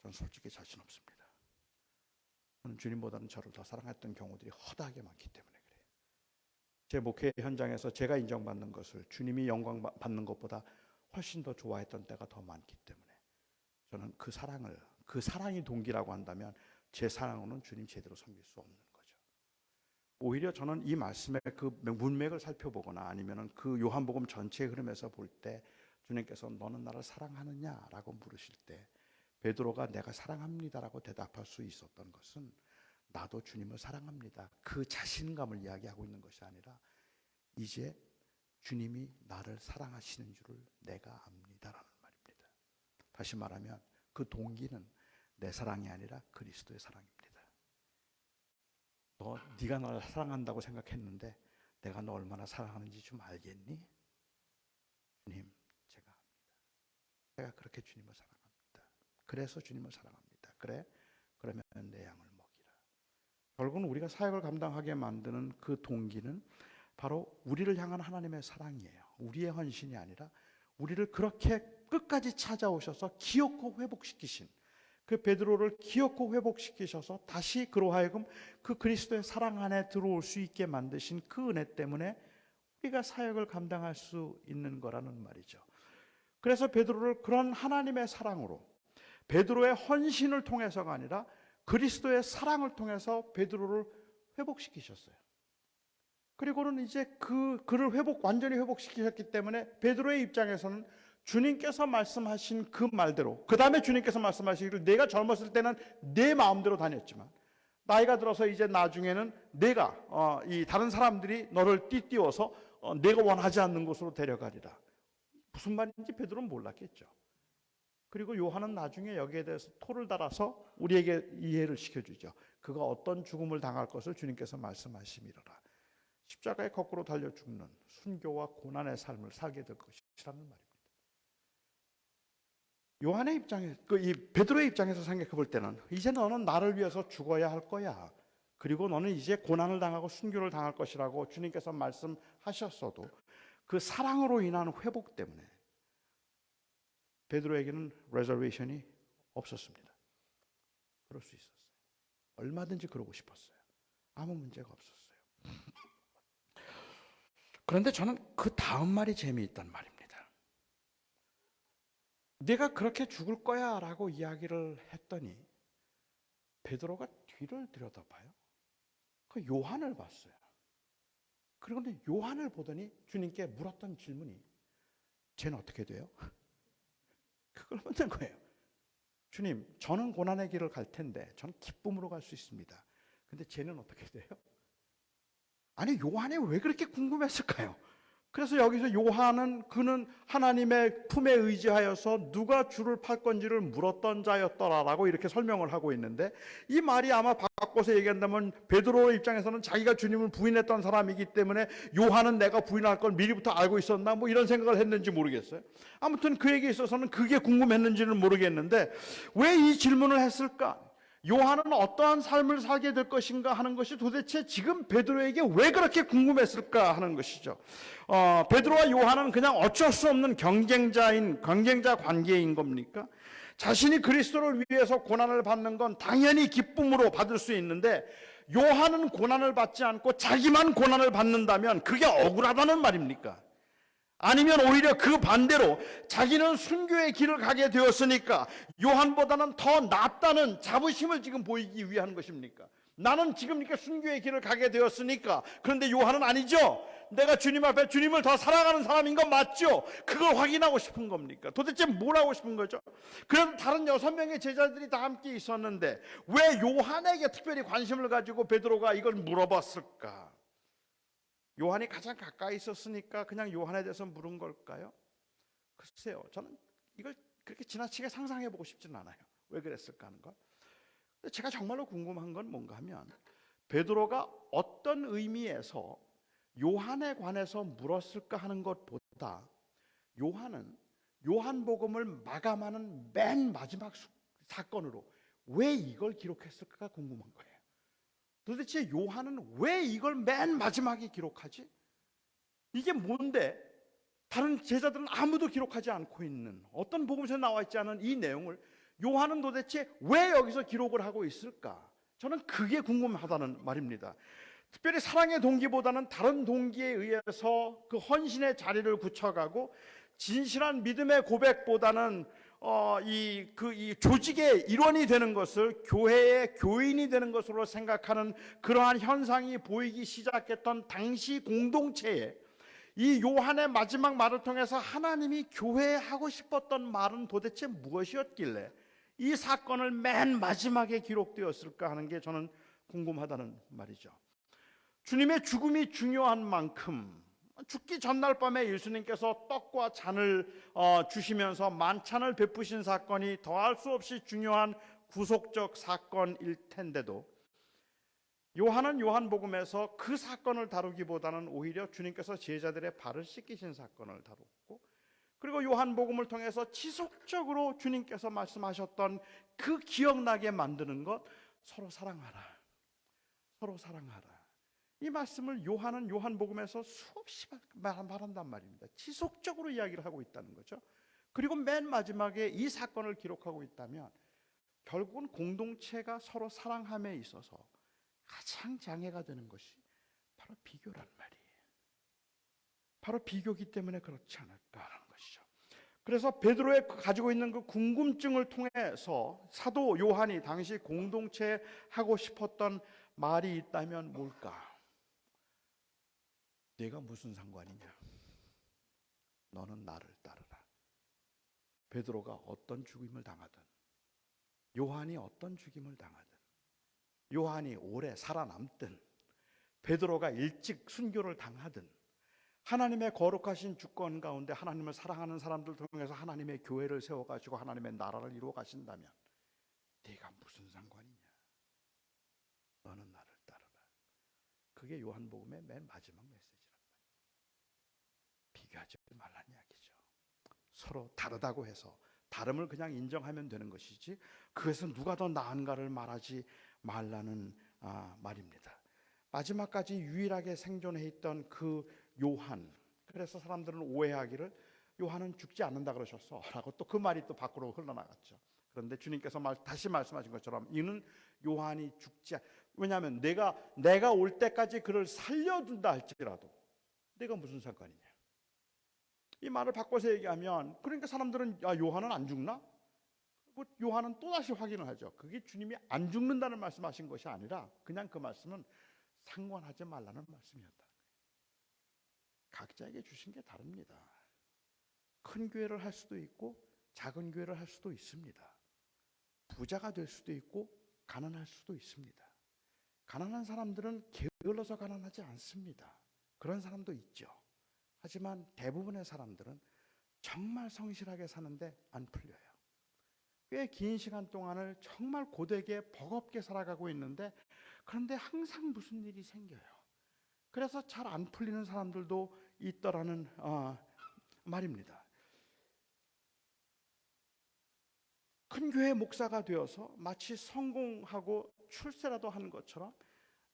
저는 솔직히 자신 없습니다. 저는 주님보다는 저를 더 사랑했던 경우들이 허다하게 많기 때문에 그래요. 제 목회 현장에서 제가 인정받는 것을 주님이 영광 받는 것보다 훨씬 더 좋아했던 때가 더 많기 때문에 저는 그 사랑이 동기라고 한다면 제 사랑으로는 주님 제대로 섬길 수 없는 거죠. 오히려 저는 이 말씀의 그 문맥을 살펴보거나 아니면 그 요한복음 전체의 흐름에서 볼 때 주님께서 너는 나를 사랑하느냐라고 물으실 때 베드로가 내가 사랑합니다라고 대답할 수 있었던 것은 나도 주님을 사랑합니다. 그 자신감을 이야기하고 있는 것이 아니라 이제 주님이 나를 사랑하시는 줄을 내가 압니다라는 말입니다. 다시 말하면 그 동기는 내 사랑이 아니라 그리스도의 사랑입니다. 네가 나를 사랑한다고 생각했는데 내가 너 얼마나 사랑하는지 좀 알겠니? 주님, 제가 압니다. 제가 그렇게 주님을 사랑합니다. 그래서 주님을 사랑합니다. 그래? 그러면 내 양을 먹이라. 결국은 우리가 사역을 감당하게 만드는 그 동기는 바로 우리를 향한 하나님의 사랑이에요. 우리의 헌신이 아니라 우리를 그렇게 끝까지 찾아오셔서 기어코 회복시키신 그 베드로를 기어코 회복시키셔서 다시 그로 하여금 그 그리스도의 사랑 안에 들어올 수 있게 만드신 그 은혜 때문에 우리가 사역을 감당할 수 있는 거라는 말이죠. 그래서 베드로를 그런 하나님의 사랑으로, 베드로의 헌신을 통해서가 아니라 그리스도의 사랑을 통해서 베드로를 회복시키셨어요. 그리고는 이제 그를 완전히 회복시키셨기 때문에 베드로의 입장에서는 주님께서 말씀하신 그 말대로, 그 다음에 주님께서 말씀하시기를 내가 젊었을 때는 내 마음대로 다녔지만 나이가 들어서 이제 나중에는 내가 이 다른 사람들이 너를 띠띠워서 내가 원하지 않는 곳으로 데려가리라. 무슨 말인지 베드로는 몰랐겠죠. 그리고 요한은 나중에 여기에 대해서 토를 달아서 우리에게 이해를 시켜주죠. 그가 어떤 죽음을 당할 것을 주님께서 말씀하심이로라. 십자가에 거꾸로 달려 죽는 순교와 고난의 삶을 살게 될 것이라는 말입니다. 요한의 입장에, 이 베드로의 입장에서 생각해 볼 때는 이제 너는 나를 위해서 죽어야 할 거야. 그리고 너는 이제 고난을 당하고 순교를 당할 것이라고 주님께서 말씀하셨어도 그 사랑으로 인한 회복 때문에 베드로에게는 레저베이션이 없었습니다. 그럴 수 있었어요. 얼마든지 그러고 싶었어요. 아무 문제가 없었어요. 그런데 저는 그 다음 말이 재미있단 말입니다. 내가 그렇게 죽을 거야 라고 이야기를 했더니 베드로가 뒤를 들여다봐요. 그 요한을 봤어요. 그런데 요한을 보더니 주님께 물었던 질문이 쟤는 어떻게 돼요? 그걸 묻는 거예요. 주님, 저는 고난의 길을 갈 텐데 저는 기쁨으로 갈 수 있습니다. 근데 쟤는 어떻게 돼요? 아니, 요한이 왜 그렇게 궁금했을까요? 그래서 여기서 요한은 그는 하나님의 품에 의지하여서 누가 주를 팔 건지를 물었던 자였더라라고 이렇게 설명을 하고 있는데, 이 말이 아마 바꿔서 얘기한다면 베드로 입장에서는 자기가 주님을 부인했던 사람이기 때문에 요한은 내가 부인할 걸 미리부터 알고 있었나 뭐 이런 생각을 했는지 모르겠어요. 아무튼 그에게 있어서는 그게 궁금했는지는 모르겠는데 왜 이 질문을 했을까? 요한은 어떠한 삶을 살게 될 것인가 하는 것이 도대체 지금 베드로에게 왜 그렇게 궁금했을까 하는 것이죠. 베드로와 요한은 그냥 어쩔 수 없는 경쟁자 관계인 겁니까? 자신이 그리스도를 위해서 고난을 받는 건 당연히 기쁨으로 받을 수 있는데 요한은 고난을 받지 않고 자기만 고난을 받는다면 그게 억울하다는 말입니까? 아니면 오히려 그 반대로 자기는 순교의 길을 가게 되었으니까 요한보다는 더 낫다는 자부심을 지금 보이기 위한 것입니까? 나는 지금 이렇게 순교의 길을 가게 되었으니까. 그런데 요한은 아니죠. 내가 주님 앞에 주님을 더 사랑하는 사람인 건 맞죠. 그걸 확인하고 싶은 겁니까? 도대체 뭘 하고 싶은 거죠? 그래서 다른 6명의 제자들이 다 함께 있었는데 왜 요한에게 특별히 관심을 가지고 베드로가 이걸 물어봤을까? 요한이 가장 가까이 있었으니까 그냥 요한에 대해서 물은 걸까요? 글쎄요, 저는 이걸 그렇게 지나치게 상상해 보고 싶지는 않아요. 왜 그랬을까 하는 거. 제가 정말로 궁금한 건 뭔가 하면 베드로가 어떤 의미에서 요한에 관해서 물었을까 하는 것보다 요한은 요한복음을 마감하는 맨 마지막 사건으로 왜 이걸 기록했을까가 궁금한 거예요. 도대체 요한은 왜 이걸 맨 마지막에 기록하지? 이게 뭔데? 다른 제자들은 아무도 기록하지 않고 있는, 어떤 복음서에 나와 있지 않은 이 내용을 요한은 도대체 왜 여기서 기록을 하고 있을까? 저는 그게 궁금하다는 말입니다. 특별히 사랑의 동기보다는 다른 동기에 의해서 그 헌신의 자리를 굳혀가고 진실한 믿음의 고백보다는 이 조직의 일원이 되는 것을 교회의 교인이 되는 것으로 생각하는 그러한 현상이 보이기 시작했던 당시 공동체에 이 요한의 마지막 말을 통해서 하나님이 교회에 하고 싶었던 말은 도대체 무엇이었길래 이 사건을 맨 마지막에 기록되었을까 하는 게 저는 궁금하다는 말이죠. 주님의 죽음이 중요한 만큼 죽기 전날 밤에 예수님께서 떡과 잔을 주시면서 만찬을 베푸신 사건이 더할 수 없이 중요한 구속적 사건일 텐데도 요한은 요한복음에서 그 사건을 다루기보다는 오히려 주님께서 제자들의 발을 씻기신 사건을 다뤘고, 그리고 요한복음을 통해서 지속적으로 주님께서 말씀하셨던 그 기억나게 만드는 것, 서로 사랑하라, 서로 사랑하라. 이 말씀을 요한은 요한복음에서 수없이 말한단 말입니다. 지속적으로 이야기를 하고 있다는 거죠. 그리고 맨 마지막에 이 사건을 기록하고 있다면 결국은 공동체가 서로 사랑함에 있어서 가장 장애가 되는 것이 바로 비교란 말이에요. 바로 비교기 때문에 그렇지 않을까 하는 것이죠. 그래서 베드로의 가지고 있는 그 궁금증을 통해서 사도 요한이 당시 공동체에 하고 싶었던 말이 있다면 뭘까? 내가 무슨 상관이냐? 너는 나를 따르라. 베드로가 어떤 죽임을 당하든, 요한이 어떤 죽임을 당하든, 요한이 오래 살아남든, 베드로가 일찍 순교를 당하든, 하나님의 거룩하신 주권 가운데 하나님을 사랑하는 사람들 통해서 하나님의 교회를 세워가지고 하나님의 나라를 이루어 가신다면 네가 무슨 상관이냐? 너는 나를 따르라. 그게 요한복음의 맨 마지막 메시지란 말이에요. 비교하지 말라는 이야기죠. 서로 다르다고 해서 다름을 그냥 인정하면 되는 것이지 그것은 누가 더 나은가를 말하지 말라는 말입니다. 마지막까지 유일하게 생존해 있던 그 요한, 그래서 사람들은 오해하기를 요한은 죽지 않는다 그러셨어 라고 또 그 말이 또 밖으로 흘러나갔죠. 그런데 주님께서 다시 말씀하신 것처럼 이는 요한이 왜냐하면 내가 올 때까지 그를 살려둔다 할지라도 내가 무슨 상관이냐. 이 말을 바꿔서 얘기하면 그러니까 사람들은 요한은 안 죽나? 요한은 또다시 확인을 하죠. 그게 주님이 안 죽는다는 말씀하신 것이 아니라 그냥 그 말씀은 상관하지 말라는 말씀이었다. 각자에게 주신 게 다릅니다. 큰 교회를 할 수도 있고 작은 교회를 할 수도 있습니다. 부자가 될 수도 있고 가난할 수도 있습니다. 가난한 사람들은 게을러서 가난하지 않습니다. 그런 사람도 있죠. 하지만 대부분의 사람들은 정말 성실하게 사는데 안 풀려요. 꽤 긴 시간 동안을 정말 고되게 버겁게 살아가고 있는데 그런데 항상 무슨 일이 생겨요. 그래서 잘 안 풀리는 사람들도 있더라는 말입니다. 큰 교회 목사가 되어서 마치 성공하고 출세라도 하는 것처럼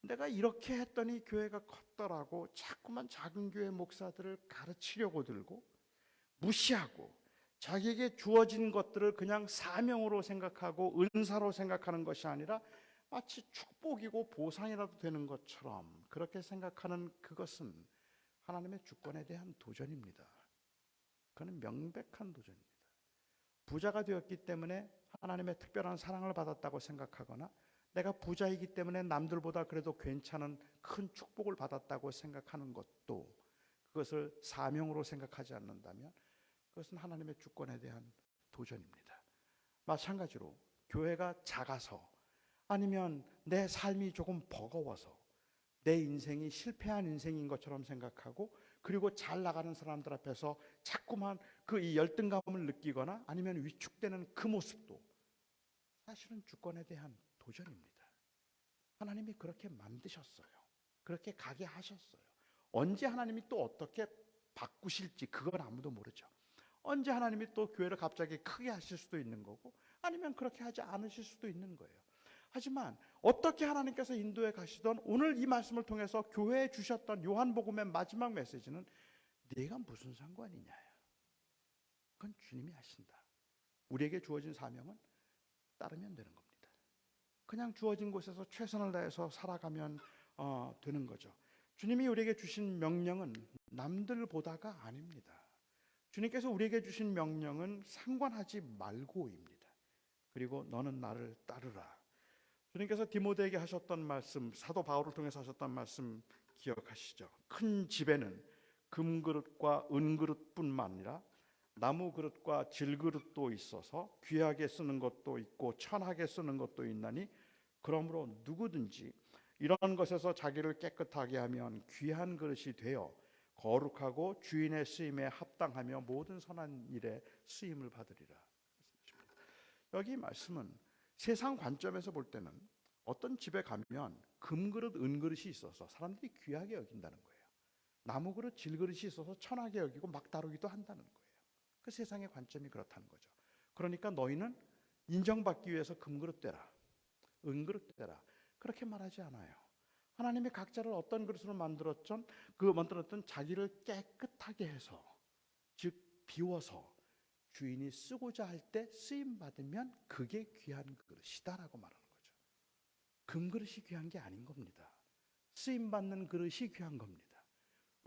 내가 이렇게 했더니 교회가 컸더라고 자꾸만 작은 교회 목사들을 가르치려고 들고 무시하고 자기에게 주어진 것들을 그냥 사명으로 생각하고 은사로 생각하는 것이 아니라 마치 축복이고 보상이라도 되는 것처럼 그렇게 생각하는 그것은 하나님의 주권에 대한 도전입니다. 그건 명백한 도전입니다. 부자가 되었기 때문에 하나님의 특별한 사랑을 받았다고 생각하거나 내가 부자이기 때문에 남들보다 그래도 괜찮은 큰 축복을 받았다고 생각하는 것도 그것을 사명으로 생각하지 않는다면 그것은 하나님의 주권에 대한 도전입니다. 마찬가지로 교회가 작아서 아니면 내 삶이 조금 버거워서 내 인생이 실패한 인생인 것처럼 생각하고 그리고 잘 나가는 사람들 앞에서 자꾸만 이 열등감을 느끼거나 아니면 위축되는 그 모습도 사실은 주권에 대한 도전입니다. 하나님이 그렇게 만드셨어요. 그렇게 가게 하셨어요. 언제 하나님이 또 어떻게 바꾸실지 그건 아무도 모르죠. 언제 하나님이 또 교회를 갑자기 크게 하실 수도 있는 거고 아니면 그렇게 하지 않으실 수도 있는 거예요. 하지만 어떻게 하나님께서 인도해 가시던 오늘 이 말씀을 통해서 교회에 주셨던 요한복음의 마지막 메시지는 네가 무슨 상관이냐예요. 그건 주님이 하신다. 우리에게 주어진 사명은 따르면 되는 겁니다. 그냥 주어진 곳에서 최선을 다해서 살아가면 되는 거죠. 주님이 우리에게 주신 명령은 남들보다가 아닙니다. 주님께서 우리에게 주신 명령은 상관하지 말고입니다. 그리고 너는 나를 따르라. 주님께서 디모데에게 하셨던 말씀, 사도 바울을 통해서 하셨던 말씀 기억하시죠? 큰 집에는 금그릇과 은그릇뿐만 아니라 나무 그릇과 질그릇도 있어서 귀하게 쓰는 것도 있고 천하게 쓰는 것도 있나니 그러므로 누구든지 이런 것에서 자기를 깨끗하게 하면 귀한 그릇이 되어 거룩하고 주인의 쓰임에 합당하며 모든 선한 일에 쓰임을 받으리라. 여기 말씀은 세상 관점에서 볼 때는 어떤 집에 가면 금그릇, 은그릇이 있어서 사람들이 귀하게 여긴다는 거예요. 나무그릇, 질그릇이 있어서 천하게 여기고 막 다루기도 한다는 거예요. 그 세상의 관점이 그렇다는 거죠. 그러니까 너희는 인정받기 위해서 금그릇 되라, 은그릇 되라 그렇게 말하지 않아요. 하나님이 각자를 어떤 그릇으로 만들었던 자기를 깨끗하게 해서 즉 비워서 주인이 쓰고자 할 때 쓰임 받으면 그게 귀한 그릇이다라고 말하는 거죠. 금그릇이 귀한 게 아닌 겁니다. 쓰임 받는 그릇이 귀한 겁니다.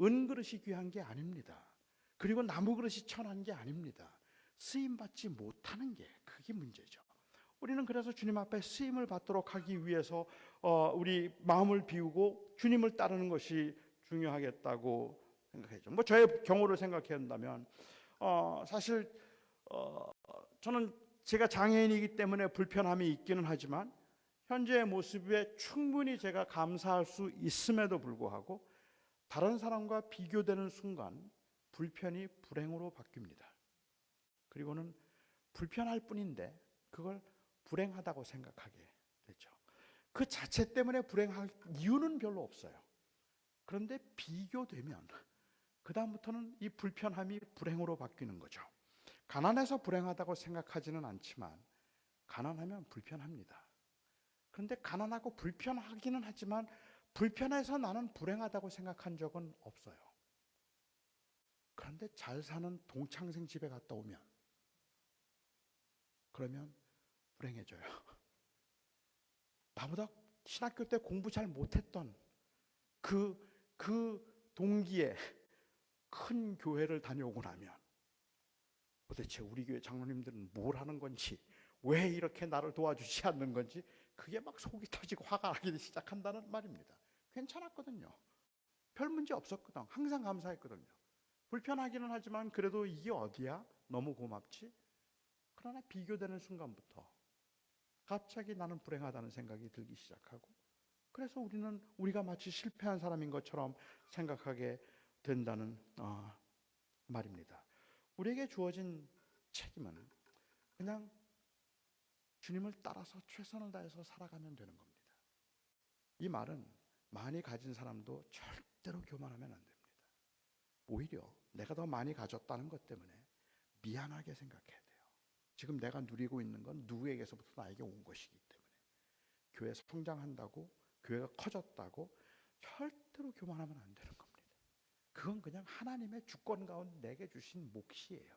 은그릇이 귀한 게 아닙니다. 그리고 나무 그릇이 천한 게 아닙니다. 쓰임 받지 못하는 게 그게 문제죠. 우리는 그래서 주님 앞에 쓰임을 받도록 하기 위해서 우리 마음을 비우고 주님을 따르는 것이 중요하겠다고 생각했죠. 뭐 저의 경우를 생각해 본다면 사실 저는 제가 장애인이기 때문에 불편함이 있기는 하지만 현재의 모습에 충분히 제가 감사할 수 있음에도 불구하고 다른 사람과 비교되는 순간 불편이 불행으로 바뀝니다. 그리고는 불편할 뿐인데 그걸 불행하다고 생각하게 되죠. 그 자체 때문에 불행할 이유는 별로 없어요. 그런데 비교되면 그 다음부터는 이 불편함이 불행으로 바뀌는 거죠. 가난해서 불행하다고 생각하지는 않지만 가난하면 불편합니다. 그런데 가난하고 불편하기는 하지만 불편해서 나는 불행하다고 생각한 적은 없어요. 그런데 잘 사는 동창생 집에 갔다 오면 그러면 불행해져요. 나보다 신학교 때 공부 잘 못했던 그 동기에 큰 교회를 다녀오고 나면 도대체 우리 교회 장로님들은 뭘 하는 건지, 왜 이렇게 나를 도와주지 않는 건지, 그게 막 속이 터지고 화가 나기 시작한다는 말입니다. 괜찮았거든요. 별 문제 없었거든. 항상 감사했거든요. 불편하기는 하지만 그래도 이게 어디야? 너무 고맙지? 그러나 비교되는 순간부터 갑자기 나는 불행하다는 생각이 들기 시작하고, 그래서 우리가 마치 실패한 사람인 것처럼 생각하게 된다는 말입니다. 우리에게 주어진 책임은 그냥 주님을 따라서 최선을 다해서 살아가면 되는 겁니다. 이 말은 많이 가진 사람도 절대로 교만하면 안 됩니다. 오히려 내가 더 많이 가졌다는 것 때문에 미안하게 생각해야 돼요. 지금 내가 누리고 있는 건 누구에게서부터 나에게 온 것이기 때문에. 교회 성장한다고, 교회가 커졌다고 절대로 교만하면 안 되는 겁니다. 그건 그냥 하나님의 주권 가운데 내게 주신 몫이에요.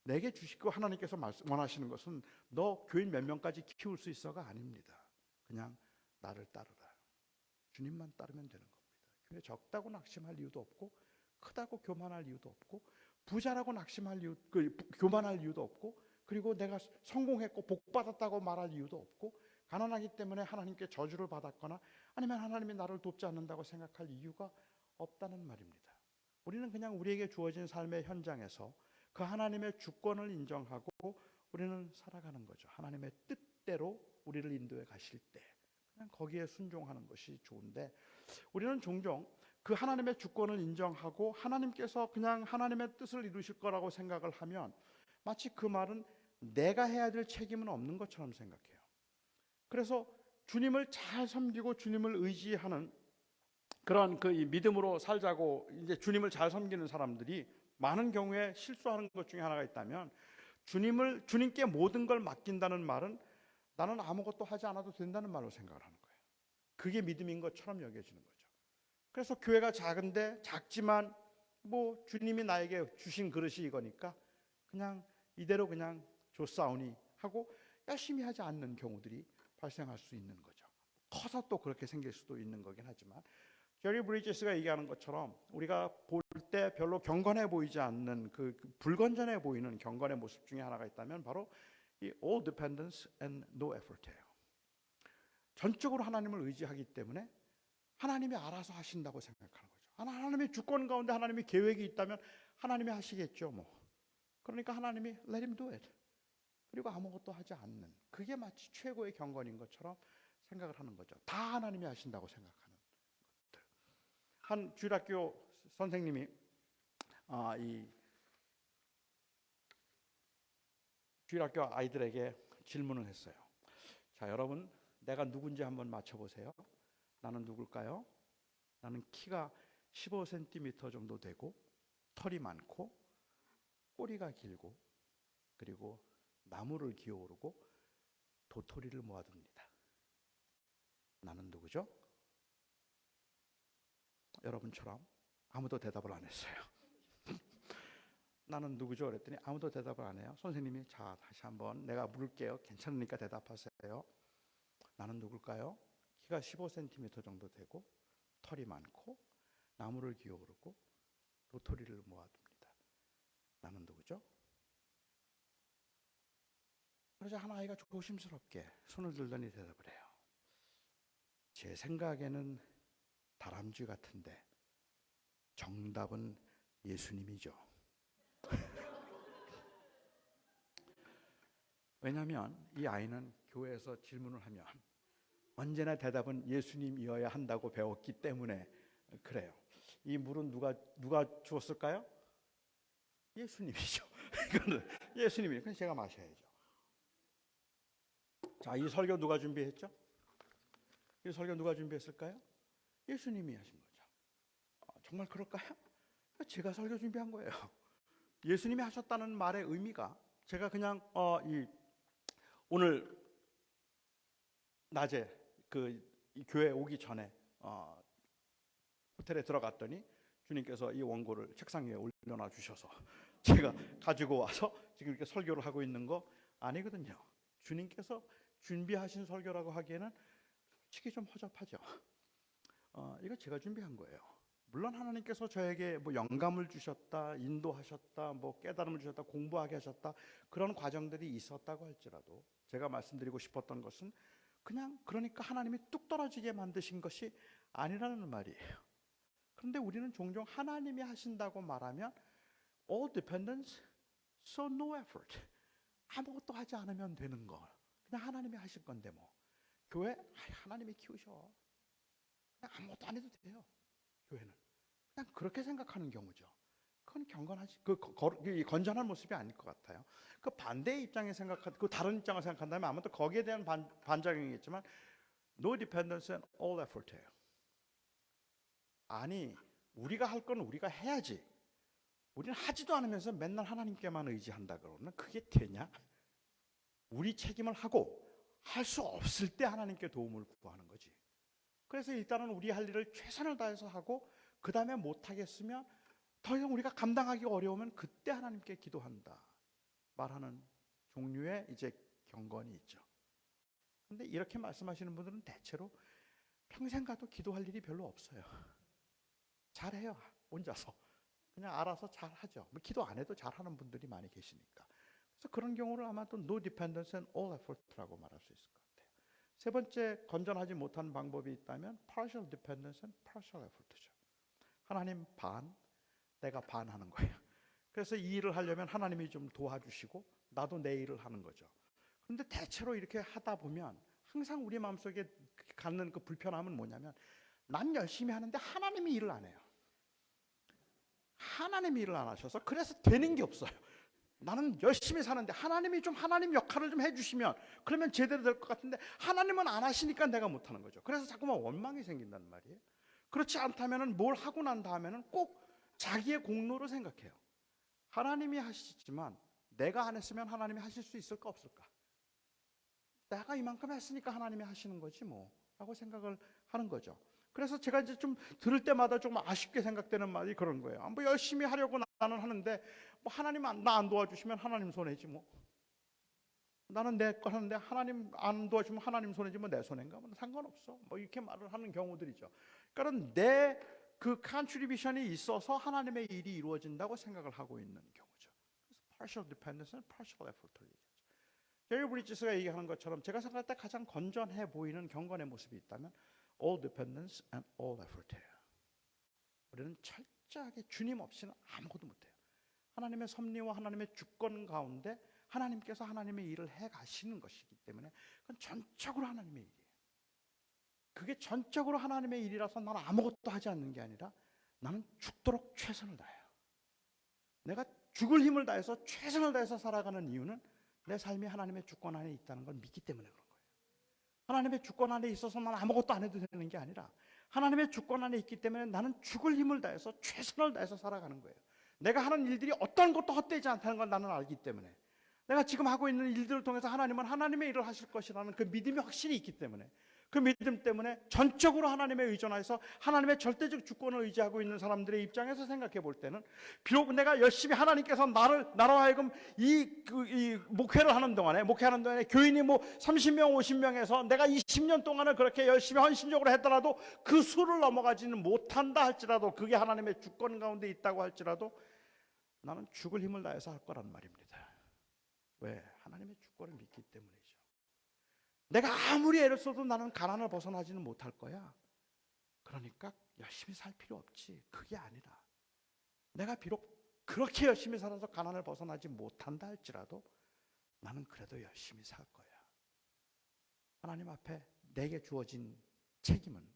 내게 주시고 하나님께서 원하시는 것은 너 교인 몇 명까지 키울 수 있어가 아닙니다. 그냥 나를 따르라. 주님만 따르면 되는 겁니다. 교회 적다고 낙심할 이유도 없고, 크다고 교만할 이유도 없고, 부자라고 교만할 이유도 없고, 그리고 내가 성공했고 복 받았다고 말할 이유도 없고, 가난하기 때문에 하나님께 저주를 받았거나 아니면 하나님이 나를 돕지 않는다고 생각할 이유가 없다는 말입니다. 우리는 그냥 우리에게 주어진 삶의 현장에서 그 하나님의 주권을 인정하고 우리는 살아가는 거죠. 하나님의 뜻대로 우리를 인도해 가실 때 그냥 거기에 순종하는 것이 좋은데, 우리는 종종 그 하나님의 주권을 인정하고 하나님께서 그냥 하나님의 뜻을 이루실 거라고 생각을 하면 마치 그 말은 내가 해야 될 책임은 없는 것처럼 생각해요. 그래서 주님을 잘 섬기고 주님을 의지하는 그런 그 믿음으로 살자고 이제 주님을 잘 섬기는 사람들이 많은 경우에 실수하는 것 중에 하나가 있다면, 주님께 모든 걸 맡긴다는 말은 나는 아무것도 하지 않아도 된다는 말로 생각을 하는 거예요. 그게 믿음인 것처럼 여겨지는 거죠. 그래서 교회가 작지만 뭐 주님이 나에게 주신 그릇이 이거니까 그냥 이대로 그냥 좋사오니 하고 열심히 하지 않는 경우들이 발생할 수 있는 거죠. 커서 또 그렇게 생길 수도 있는 거긴 하지만, 제리 브리지스가 얘기하는 것처럼 우리가 볼 때 별로 경건해 보이지 않는 그 불건전해 보이는 경건의 모습 중에 하나가 있다면 바로 이 all dependence and no effort예요. 전적으로 하나님을 의지하기 때문에 하나님이 알아서 하신다고 생각하는 거죠. 하나님의 주권 가운데 하나님의 계획이 있다면 하나님이 하시겠죠 뭐. 그러니까 하나님이 let him do it. 그리고 아무것도 하지 않는, 그게 마치 최고의 경건인 것처럼 생각을 하는 거죠. 다 하나님이 하신다고 생각하는 것들. 한 주일학교 선생님이 이 주일학교 아이들에게 질문을 했어요. 자, 여러분, 내가 누군지 한번 맞춰보세요. 나는 누굴까요? 나는 키가 15cm 정도 되고 털이 많고 꼬리가 길고 그리고 나무를 기어오르고 도토리를 모아둡니다. 나는 누구죠? 여러분처럼 아무도 대답을 안 했어요. 나는 누구죠? 그랬더니 아무도 대답을 안 해요. 선생님이 자, 다시 한번 내가 물을게요. 괜찮으니까 대답하세요. 나는 누굴까요? 키가 15cm 정도 되고 털이 많고 나무를 기어오르고 도토리를 모아둡니다. 나는 누구죠? 그러자 한 아이가 조심스럽게 손을 들더니 대답을 해요. 제 생각에는 다람쥐 같은데 정답은 예수님이죠. 왜냐하면 이 아이는 교회에서 질문을 하면 언제나 대답은 예수님이어야 한다고 배웠기 때문에 그래요. 이 물은 누가 주었을까요? 예수님이죠. 이거는 예수님이. 그래서 제가 마셔야죠. 자, 이 설교 누가 준비했죠? 이 설교 누가 준비했을까요? 예수님이 하신 거죠. 정말 그럴까요? 제가 설교 준비한 거예요. 예수님이 하셨다는 말의 의미가, 제가 그냥 오늘 낮에 이 교회 오기 전에 호텔에 들어갔더니 주님께서 이 원고를 책상 위에 올려놔 주셔서 제가 가지고 와서 지금 이렇게 설교를 하고 있는 거 아니거든요. 주님께서 준비하신 설교라고 하기에는 솔직히 좀 허접하죠. 이거 제가 준비한 거예요. 물론 하나님께서 저에게 뭐 영감을 주셨다, 인도하셨다, 뭐 깨달음을 주셨다, 공부하게 하셨다, 그런 과정들이 있었다고 할지라도 제가 말씀드리고 싶었던 것은 그냥 그러니까 하나님이 뚝 떨어지게 만드신 것이 아니라는 말이에요. 그런데 우리는 종종 하나님이 하신다고 말하면 all dependence, so no effort. 아무것도 하지 않으면 되는 거. 그냥 하나님이 하실 건데 뭐. 교회 하나님이 키우셔. 그냥 아무것도 안 해도 돼요. 교회는 그냥 그렇게 생각하는 경우죠. 그건 경건하지, 건전한 모습이 아닐 것 같아요. 그 반대의 입장에 그 다른 입장을 생각한다면 아무튼 거기에 대한 반작용이겠지만 no dependence and all effort예요. 아니 우리가 할 건 우리가 해야지. 우리는 하지도 않으면서 맨날 하나님께만 의지한다 그러면 그게 되냐? 우리 책임을 하고 할 수 없을 때 하나님께 도움을 구하는 거지. 그래서 일단은 우리 할 일을 최선을 다해서 하고 그 다음에 못하겠으면 더 이상 우리가 감당하기 어려우면 그때 하나님께 기도한다 말하는 종류의 이제 경건이 있죠. 그런데 이렇게 말씀하시는 분들은 대체로 평생 가도 기도할 일이 별로 없어요. 잘해요. 혼자서 그냥 알아서 잘하죠. 뭐 기도 안 해도 잘하는 분들이 많이 계시니까. 그래서 그런 경우를 아마도 no dependence and all effort라고 말할 수 있을 것 같아요. 세 번째 건전하지 못한 방법이 있다면 partial dependence and partial effort죠. 하나님 반, 내가 반 하는 거예요. 그래서 이 일을 하려면 하나님이 좀 도와주시고 나도 내 일을 하는 거죠. 그런데 대체로 이렇게 하다 보면 항상 우리 마음속에 갖는 그 불편함은 뭐냐면 난 열심히 하는데 하나님이 일을 안 해요. 하나님이 일을 안 하셔서 그래서 되는 게 없어요. 나는 열심히 사는데 하나님이 좀 하나님 역할을 좀 해주시면 그러면 제대로 될 것 같은데 하나님은 안 하시니까 내가 못하는 거죠. 그래서 자꾸만 원망이 생긴단 말이에요. 그렇지 않다면 뭘 하고 난 다음에는 꼭 자기의 공로를 생각해요. 하나님이 하시지만 내가 안 했으면 하나님이 하실 수 있을까 없을까? 내가 이만큼 했으니까 하나님이 하시는 거지 뭐 라고 생각을 하는 거죠. 그래서 제가 이제 좀 들을 때마다 좀 아쉽게 생각되는 말이 그런 거예요. 뭐 열심히 하려고 나는 하는데 뭐 하나님 나 안 도와주시면 하나님 손해지 뭐. 나는 내 거 하는데 하나님 안 도와주면 하나님 손해지 뭐 내 손해인가? 뭐 상관없어. 뭐 이렇게 말을 하는 경우들이죠. 그러니까 내 그 컨트리뷰션이 있어서 하나님의 일이 이루어진다고 생각을 하고 있는 경우죠. 그래서 partial dependence and partial effort를 얘기하죠. 제리 브리지스가 얘기하는 것처럼 제가 생각할 때 가장 건전해 보이는 경건의 모습이 있다면 all dependence and all effort예요. 우리는 철저하게 주님 없이는 아무것도 못해요. 하나님의 섭리와 하나님의 주권 가운데 하나님께서 하나님의 일을 해 가시는 것이기 때문에 그건 전적으로 하나님의 일이에요. 그게 전적으로 하나님의 일이라서 나는 아무것도 하지 않는 게 아니라 나는 죽도록 최선을 다해요. 내가 죽을 힘을 다해서 최선을 다해서 살아가는 이유는 내 삶이 하나님의 주권 안에 있다는 걸 믿기 때문에 그런 거예요. 하나님의 주권 안에 있어서 나는 아무것도 안 해도 되는 게 아니라 하나님의 주권 안에 있기 때문에 나는 죽을 힘을 다해서 최선을 다해서 살아가는 거예요. 내가 하는 일들이 어떤 것도 헛되지 않다는 걸 나는 알기 때문에 내가 지금 하고 있는 일들을 통해서 하나님은 하나님의 일을 하실 것이라는 그 믿음이 확실히 있기 때문에 그 믿음 때문에 전적으로 하나님에 의존해서 하나님의 절대적 주권을 의지하고 있는 사람들의 입장에서 생각해 볼 때는 비록 내가 열심히 하나님께서 나로 하여금 이 목회를 하는 동안에 교인이 뭐 30명 50명에서 내가 20년 동안을 그렇게 열심히 헌신적으로 했더라도 그 수를 넘어가지는 못한다 할지라도 그게 하나님의 주권 가운데 있다고 할지라도 나는 죽을 힘을 다해서 할 거란 말입니다. 왜? 하나님의 주권을 믿기 때문이죠. 내가 아무리 애를 써도 나는 가난을 벗어나지는 못할 거야. 그러니까 열심히 살 필요 없지. 그게 아니라 내가 비록 그렇게 열심히 살아서 가난을 벗어나지 못한다 할지라도 나는 그래도 열심히 살 거야. 하나님 앞에 내게 주어진 책임은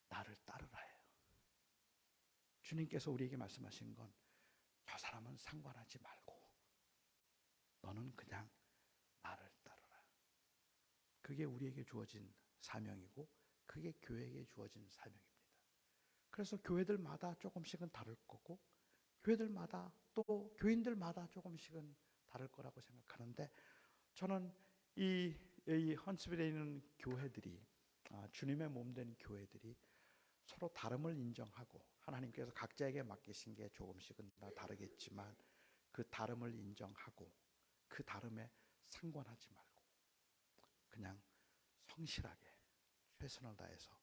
나를 따르라예요. 주님께서 우리에게 말씀하신 건 저 사람은 상관하지 말고 너는 그냥 나를 따르라. 그게 우리에게 주어진 사명이고 그게 교회에게 주어진 사명입니다. 그래서 교회들마다 조금씩은 다를 거고 교회들마다 또 교인들마다 조금씩은 다를 거라고 생각하는데 저는 이 헌스빌에 있는 교회들이 주님의 몸된 교회들이 서로 다름을 인정하고, 하나님께서 각자에게 맡기신 게 조금씩은 다 다르겠지만 그 다름을 인정하고 그 다름에 상관하지 말고 그냥 성실하게 최선을 다해서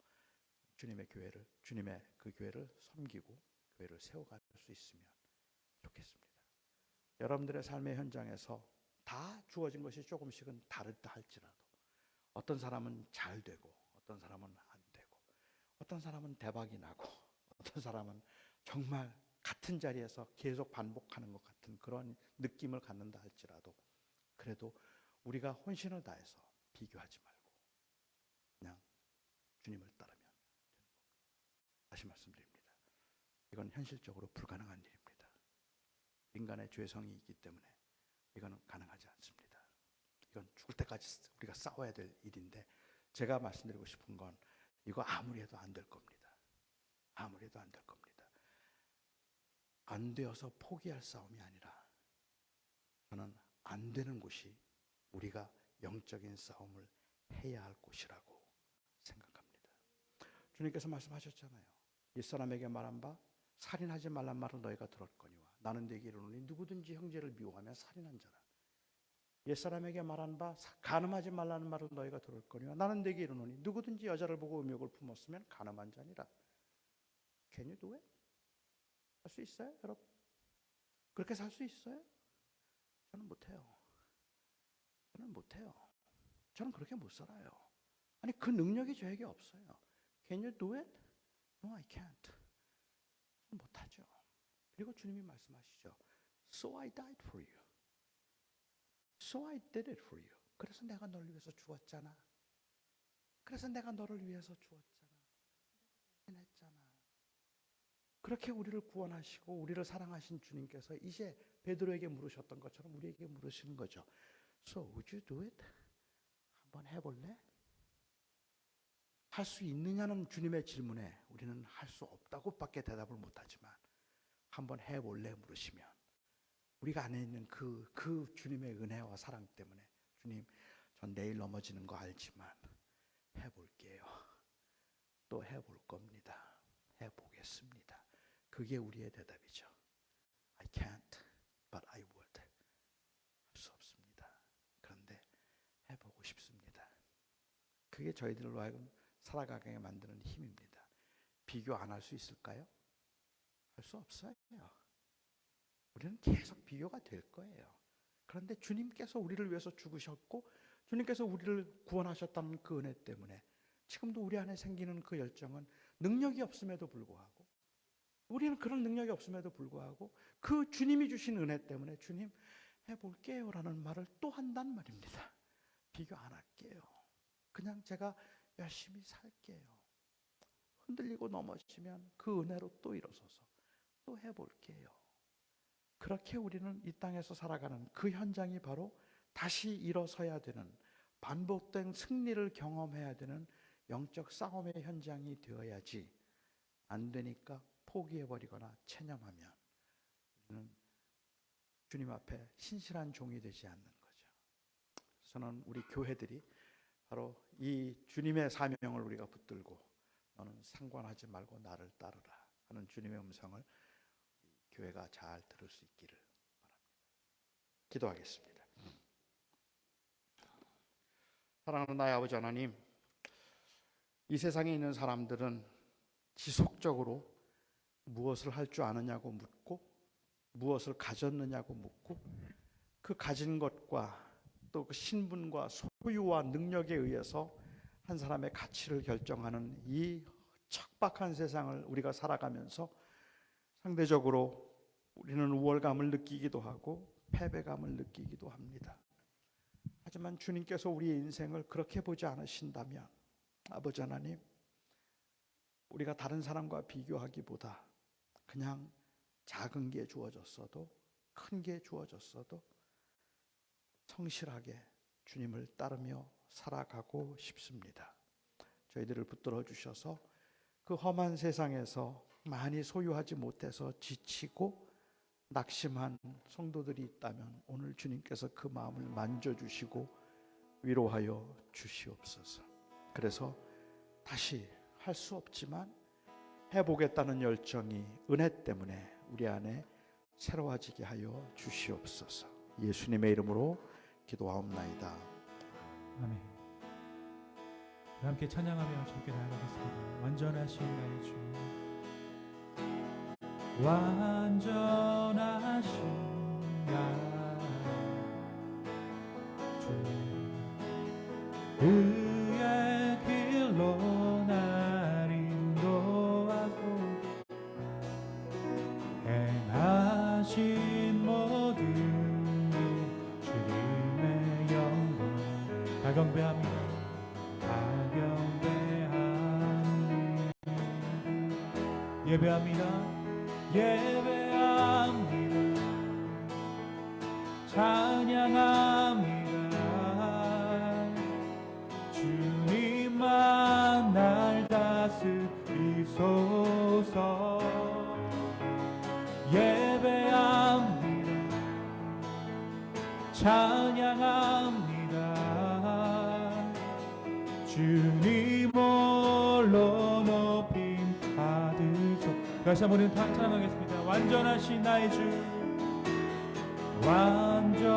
주님의 그 교회를 섬기고 교회를 세워갈 수 있으면 좋겠습니다. 여러분들의 삶의 현장에서 다 주어진 것이 조금씩은 다르다 할지라도 어떤 사람은 잘 되고 어떤 사람은 안 되고 어떤 사람은 대박이 나고 어떤 사람은 정말 같은 자리에서 계속 반복하는 것 같은 그런 느낌을 갖는다 할지라도 그래도 우리가 혼신을 다해서 비교하지 말고 그냥 주님을 따르면 되는 겁니다. 다시 말씀드립니다. 이건 현실적으로 불가능한 일입니다. 인간의 죄성이 있기 때문에 이거는 가능하지 않습니다. 이건 죽을 때까지 우리가 싸워야 될 일인데 제가 말씀드리고 싶은 건 이거 아무리 해도 안 될 겁니다. 아무리 해도 안 될 겁니다. 안 되어서 포기할 싸움이 아니라 저는 안 되는 곳이 우리가 영적인 싸움을 해야 할 곳이라고 생각합니다. 주님께서 말씀하셨잖아요. 옛사람에게 말한 바 살인하지 말란 말을 너희가 들었거니와 나는 네게 이르노니 누구든지 형제를 미워하면 살인한 자라. 옛사람에게 말한 바 간음하지 말라는 말을 너희가 들었거니와 나는 네게 이르노니 누구든지 여자를 보고 음욕을 품었으면 간음한 자니라. Can you do it? 할 수 있어요, 여러분? 그렇게 살 수 있어요? 저는 못해요. 저는 그렇게 못 살아요. 아니 그 능력이 저에게 없어요. Can you do it? No, I can't. 못하죠. 그리고 주님이 말씀하시죠. So I died for you. So I did it for you. 그래서 내가 너를 위해서 죽었잖아. 그래서 내가 너를 위해서 죽었잖아. 했잖아. 그렇게 우리를 구원하시고 우리를 사랑하신 주님께서 이제 베드로에게 물으셨던 것처럼 우리에게 물으시는 거죠. So would you do it? 한번 해볼래? 할 수 있느냐는 주님의 질문에 우리는 할 수 없다고밖에 대답을 못하지만 한번 해볼래 물으시면 우리가 안에 있는 그 주님의 은혜와 사랑 때문에 주님 전 내일 넘어지는 거 알지만 해볼게요. 또 해볼 겁니다. 해보겠습니다. 그게 우리의 대답이죠. I can't, but I would. 할 수 없습니다. 그런데 해보고 싶습니다. 그게 저희들로 하여금 살아가게 만드는 힘입니다. 비교 안 할 수 있을까요? 할 수 없어요. 우리는 계속 비교가 될 거예요. 그런데 주님께서 우리를 위해서 죽으셨고 주님께서 우리를 구원하셨다는 그 은혜 때문에 지금도 우리 안에 생기는 그 열정은 능력이 없음에도 불구하고 우리는 그런 능력이 없음에도 불구하고 그 주님이 주신 은혜 때문에 주님 해볼게요 라는 말을 또 한단 말입니다. 비교 안 할게요. 그냥 제가 열심히 살게요. 흔들리고 넘어지면 그 은혜로 또 일어서서 또 해볼게요. 그렇게 우리는 이 땅에서 살아가는 그 현장이 바로 다시 일어서야 되는 반복된 승리를 경험해야 되는 영적 싸움의 현장이 되어야지 안 되니까 포기해버리거나 체념하면 우리는 주님 앞에 신실한 종이 되지 않는 거죠. 저는 우리 교회들이 바로 이 주님의 사명을 우리가 붙들고 너는 상관하지 말고 나를 따르라 하는 주님의 음성을 교회가 잘 들을 수 있기를 바랍니다. 기도하겠습니다. 사랑하는 나의 아버지 하나님, 이 세상에 있는 사람들은 지속적으로 무엇을 할 줄 아느냐고 묻고 무엇을 가졌느냐고 묻고 그 가진 것과 또 그 신분과 소유와 능력에 의해서 한 사람의 가치를 결정하는 이 척박한 세상을 우리가 살아가면서 상대적으로 우리는 우월감을 느끼기도 하고 패배감을 느끼기도 합니다. 하지만 주님께서 우리의 인생을 그렇게 보지 않으신다면 아버지 하나님, 우리가 다른 사람과 비교하기보다 그냥 작은 게 주어졌어도 큰 게 주어졌어도 성실하게 주님을 따르며 살아가고 싶습니다. 저희들을 붙들어 주셔서 그 험한 세상에서 많이 소유하지 못해서 지치고 낙심한 성도들이 있다면 오늘 주님께서 그 마음을 만져주시고 위로하여 주시옵소서. 그래서 다시 할 수 없지만 해보겠다는 열정이 은혜 때문에 우리 안에 새로워지게 하여 주시옵소서. 예수님의 이름으로 기도하옵나이다. 아멘. 함께 찬양하며 주께 나아가겠습니다. 완전하신 나의 주, 완전하신 나의 주, 그의 길로 날 인도하고 행하신 모든 일 주님의 영광 가경배합니다. 예배합니다. 예배합니다. 찬양합니다. 주님만 날 다스리소서. 예배합니다. 찬양합니다. 주님 홀로 높임 받으소. 다시 한번 찬양하겠습니다. 완전하신 나의 주, 완전하신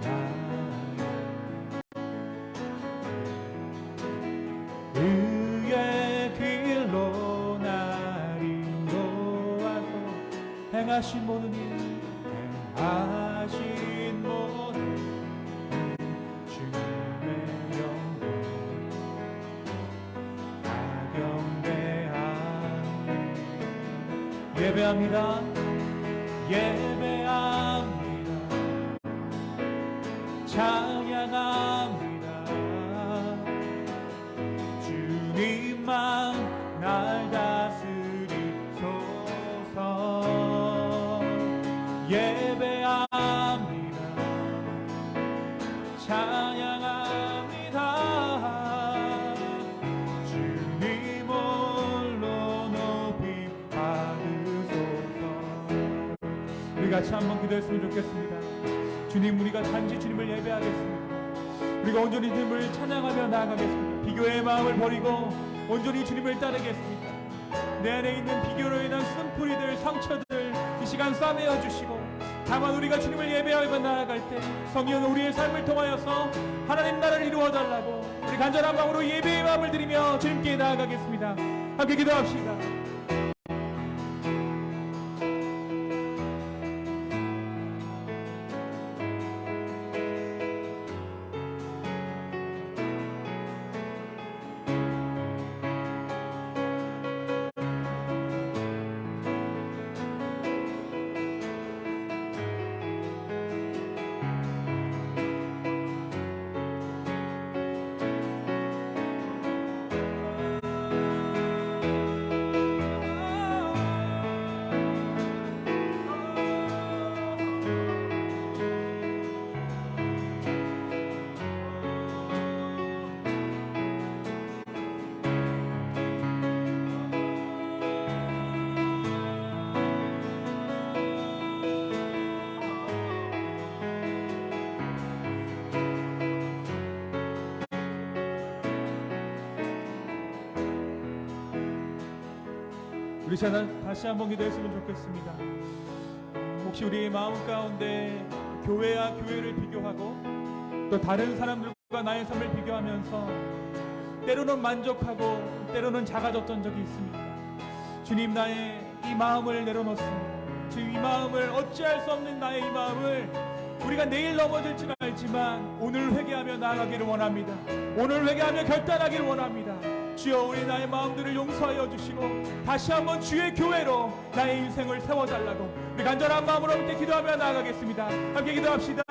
나의 그의 길로 날 인도하고 행하신 모든 일, 행하신 모든 예배합니다. 예배합니다. 찬양합니다. 주님만 날 다스리소서. 예배합니다. 찬양합니다. 주님 홀로 높이 우리 같이 한번 기도했으면 좋겠습니다. 주님, 우리가 단지 주님을 예배하겠습니다. 우리가 온전히 주님을 찬양하며 나아가겠습니다. 비교의 마음을 버리고 온전히 주님을 따르겠습니다. 내 안에 있는 비교로 인한 쓴뿌리들, 상처들 이 시간 싸매어 주시고, 다만 우리가 주님을 예배하며 나아갈 때 성령 우리의 삶을 통하여서 하나님 나라를 이루어달라고 우리 간절한 마음으로 예배의 마음을 드리며 주님께 나아가겠습니다. 함께 기도합시다. 우리 다시 한번 기도했으면 좋겠습니다. 혹시 우리의 마음 가운데 교회와 교회를 비교하고 또 다른 사람들과 나의 삶을 비교하면서 때로는 만족하고 때로는 작아졌던 적이 있습니다. 주님, 나의 이 마음을 내려놓습니다. 주님, 이 마음을 어찌할 수 없는 나의 이 마음을 우리가 내일 넘어질지는 알지만 오늘 회개하며 나아가기를 원합니다. 오늘 회개하며 결단하기를 원합니다. 주여, 우리 나의 마음들을 용서하여 주시고 다시 한번 주의 교회로 나의 인생을 세워달라고 우리 간절한 마음으로 함께 기도하며 나아가겠습니다. 함께 기도합시다.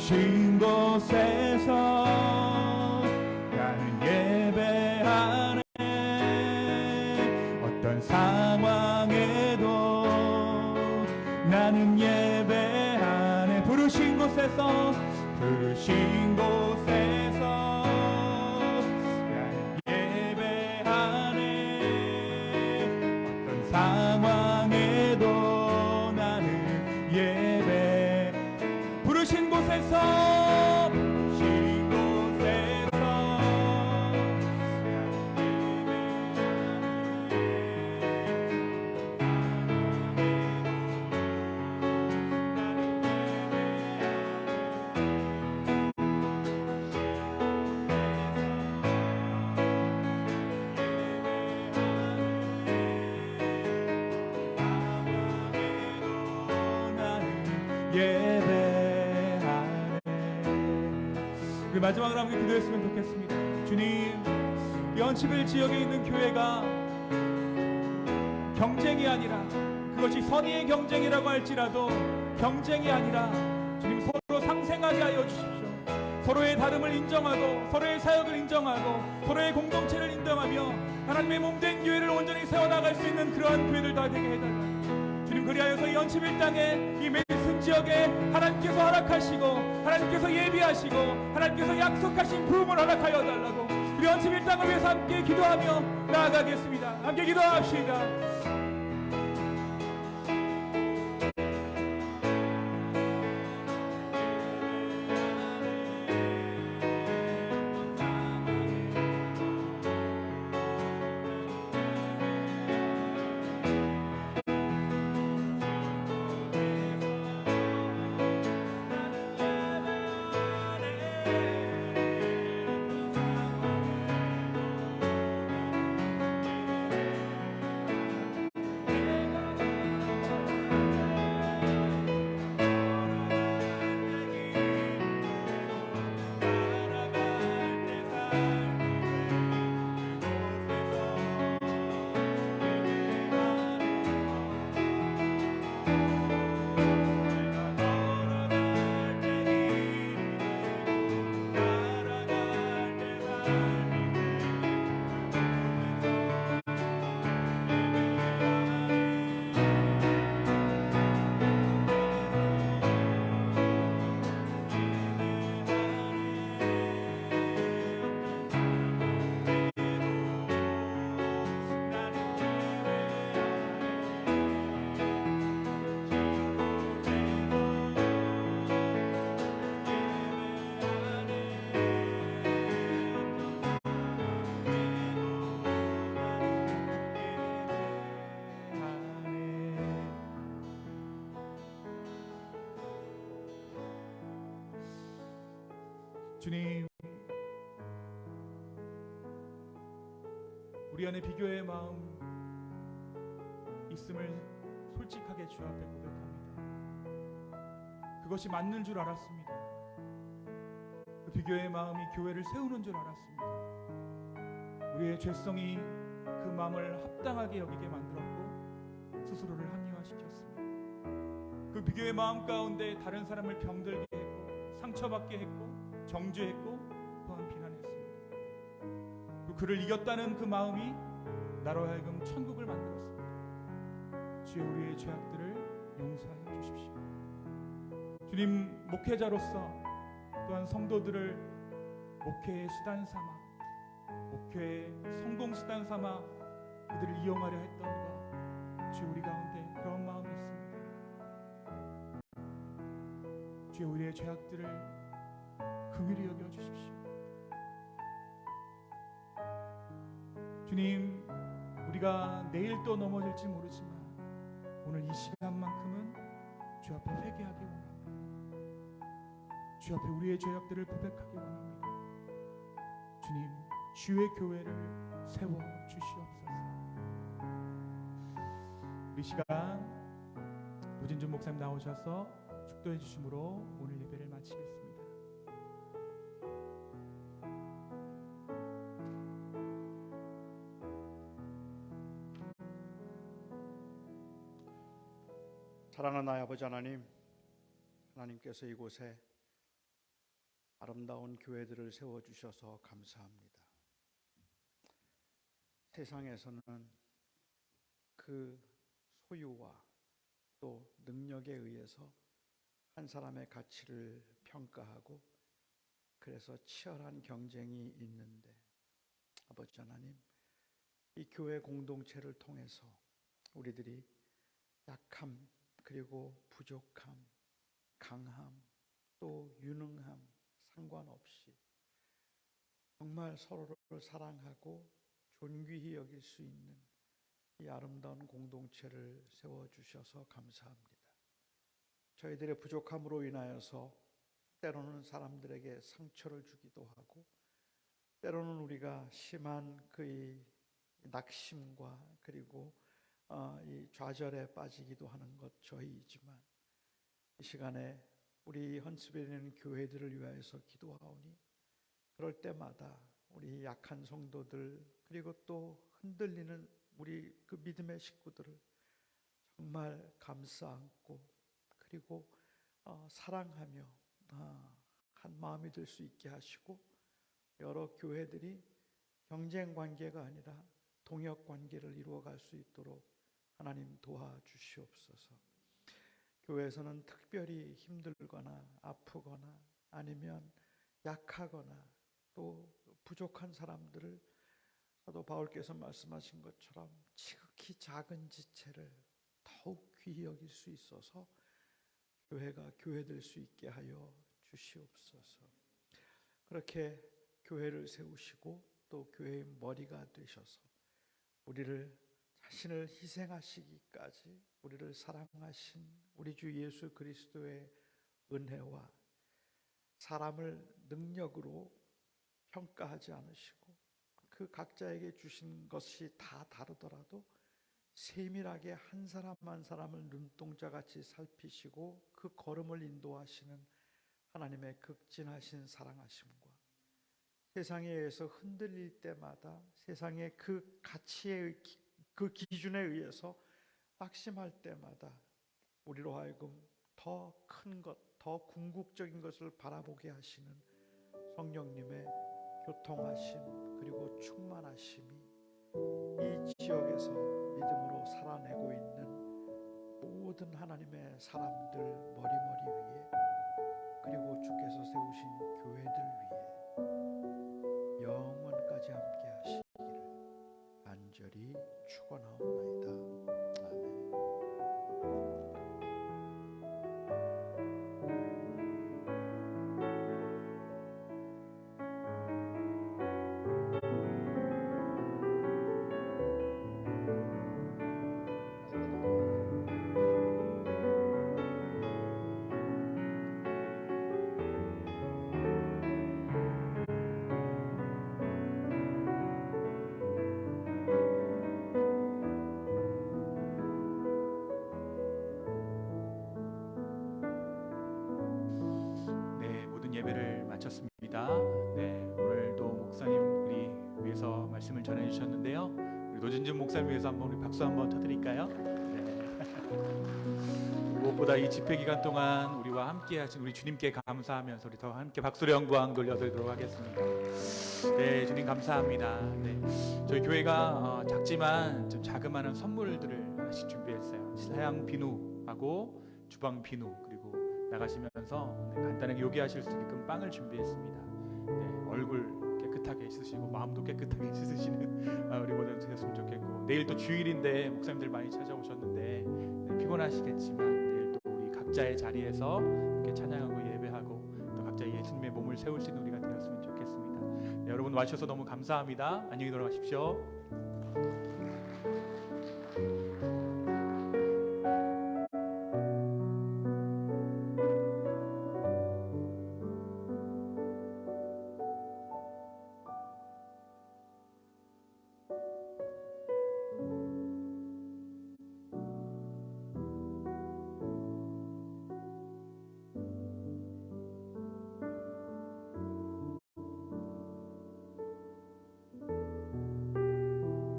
부르신 곳에서 나는 예배하네. 어떤 상황에도 나는 예배하네. 부르신 곳에서 부르신 곳에서 나는 예배하네. 어떤 상황에도 나는 예배. 부르신 곳에서 부르신 곳에서 예배하네. 우리 마지막으로 함께 기도했으면 좋겠습니다. 주님, 연치빌 지역에 있는 교회가 경쟁이 아니라, 그것이 선의의 경쟁이라고 할지라도 경쟁이 아니라 주님 서로 상생하게 하여 주십시오. 서로의 다름을 인정하고 서로의 사역을 인정하고 서로의 공동체를 인정하며 하나님의 몸된 교회를 온전히 세워나갈 수 있는 그러한 교회들 다 되게 해달라. 주님, 그리하여서 연치빌 땅에 이 메슨 지역에 하나님께서 허락하시고 하나님께서 예비하시고 하나님께서 약속하신 부흥을 허락하여 달라고 우리 연치빌 땅을 위해서 함께 기도하며 나아가겠습니다. 함께 기도합시다. 주님, 우리 안에 비교의 마음 있음을 솔직하게 주 앞에 고백합니다. 그것이 맞는 줄 알았습니다. 그 비교의 마음이 교회를 세우는 줄 알았습니다. 우리의 죄성이 그 마음을 합당하게 여기게 만들었고 스스로를 합리화시켰습니다. 그 비교의 마음 가운데 다른 사람을 병들게 했고 상처받게 했고 정죄했고 또한 비난했습니다. 그를 이겼다는 그 마음이 나로 하여금 천국을 만들었습니다. 주여, 우리의 죄악들을 용서하여 주십시오. 주님, 목회자로서 또한 성도들을 목회의 수단 삼아, 목회의 성공 수단 삼아 그들을 이용하려 했던가, 주여, 우리 가운데 그런 마음이 있습니다. 주여, 우리의 죄악들을 긍휼히 여겨 주십시오. 주님, 우리가 내일 또 넘어질지 모르지만 오늘 이 시간만큼은 주 앞에 회개하기 원합니다. 주 앞에 우리의 죄악들을 고백하기 원합니다. 주님, 주의 교회를 세워 주시옵소서. 우리 시간 노진준 목사님 나오셔서 축도해 주심으로 오늘 예배를 마치겠습니다. 사랑하는 나의 아버지 하나님, 하나님께서 이곳에 아름다운 교회들을 세워주셔서 감사합니다. 세상에서는 그 소유와 또 능력에 의해서 한 사람의 가치를 평가하고 그래서 치열한 경쟁이 있는데, 아버지 하나님, 이 교회 공동체를 통해서 우리들이 약함, 그리고 부족함, 강함, 또 유능함 상관없이 정말 서로를 사랑하고 존귀히 여길 수 있는 이 아름다운 공동체를 세워주셔서 감사합니다. 저희들의 부족함으로 인하여서 때로는 사람들에게 상처를 주기도 하고, 때로는 우리가 심한 그 낙심과 그리고 이 좌절에 빠지기도 하는 것 저희이지만, 이 시간에 우리 헌습에 있는 교회들을 위하여서 기도하오니 그럴 때마다 우리 약한 성도들 그리고 또 흔들리는 우리 그 믿음의 식구들을 정말 감싸 안고 그리고 사랑하며 한 마음이 될 수 있게 하시고, 여러 교회들이 경쟁 관계가 아니라 동역 관계를 이루어갈 수 있도록 하나님 도와주시옵소서. 교회에서는 특별히 힘들거나 아프거나 아니면 약하거나 또 부족한 사람들을 사도 바울께서 말씀하신 것처럼 지극히 작은 지체를 더욱 귀히 여길 수 있어서 교회가 교회될 수 있게 하여 주시옵소서. 그렇게 교회를 세우시고 또 교회의 머리가 되셔서 우리를 자신을 희생하시기까지 우리를 사랑하신 우리 주 예수 그리스도의 은혜와 사람을 능력으로 평가하지 않으시고 그 각자에게 주신 것이 다 다르더라도 세밀하게 한 사람 한 사람을 눈동자같이 살피시고 그 걸음을 인도하시는 하나님의 극진하신 사랑하심과 세상에 의해서 흔들릴 때마다 세상의 그 가치의 그 기준에 의해서 낙심할 때마다 우리로 하여금 더 큰 것, 더 궁극적인 것을 바라보게 하시는 성령님의 교통하심 그리고 충만하심이 이 지역에서 믿음으로 살아내고 있는 모든 하나님의 사람들 머리머리 위에 그리고 주께서 세우신 교회들 위에 영원까지 함께 하시기를 간절히 축원하옵나이다. 아멘. 네, 모든 예배를 마쳤습니다. 네, 오늘도 목사님 우리 위해서 말씀을 전해주셨는데요. 우리 노진준 목사님 위해서 한번 우리 박수 한번 쳐드릴까요? 네. 무엇보다 이 집회 기간 동안 우리와 함께 하신 우리 주님께 감사하면서 우리 더 함께 박수로 영광 돌려드리도록 하겠습니다. 네, 주님 감사합니다. 네, 저희 교회가 작지만 좀 자그마한 선물들을 하나씩 준비했어요. 사양 비누하고 주방 비누 그리고 나가시면서 간단하게 요기하실 수 있게끔 빵을 준비했습니다. 네, 얼굴 깨끗하게 씻으시고 마음도 깨끗하게 씻으시는 우리 모두 되셨으면 좋겠고, 내일 또 주일인데 목사님들 많이 찾아오셨는데 네, 피곤하시겠지만 내일 또 우리 각자의 자리에서 이렇게 찬양하고 예배하고 또 각자 예수님의 몸을 세울 수 있는 우리가 되었으면 좋겠습니다. 네, 여러분 와주셔서 너무 감사합니다. 안녕히 돌아가십시오.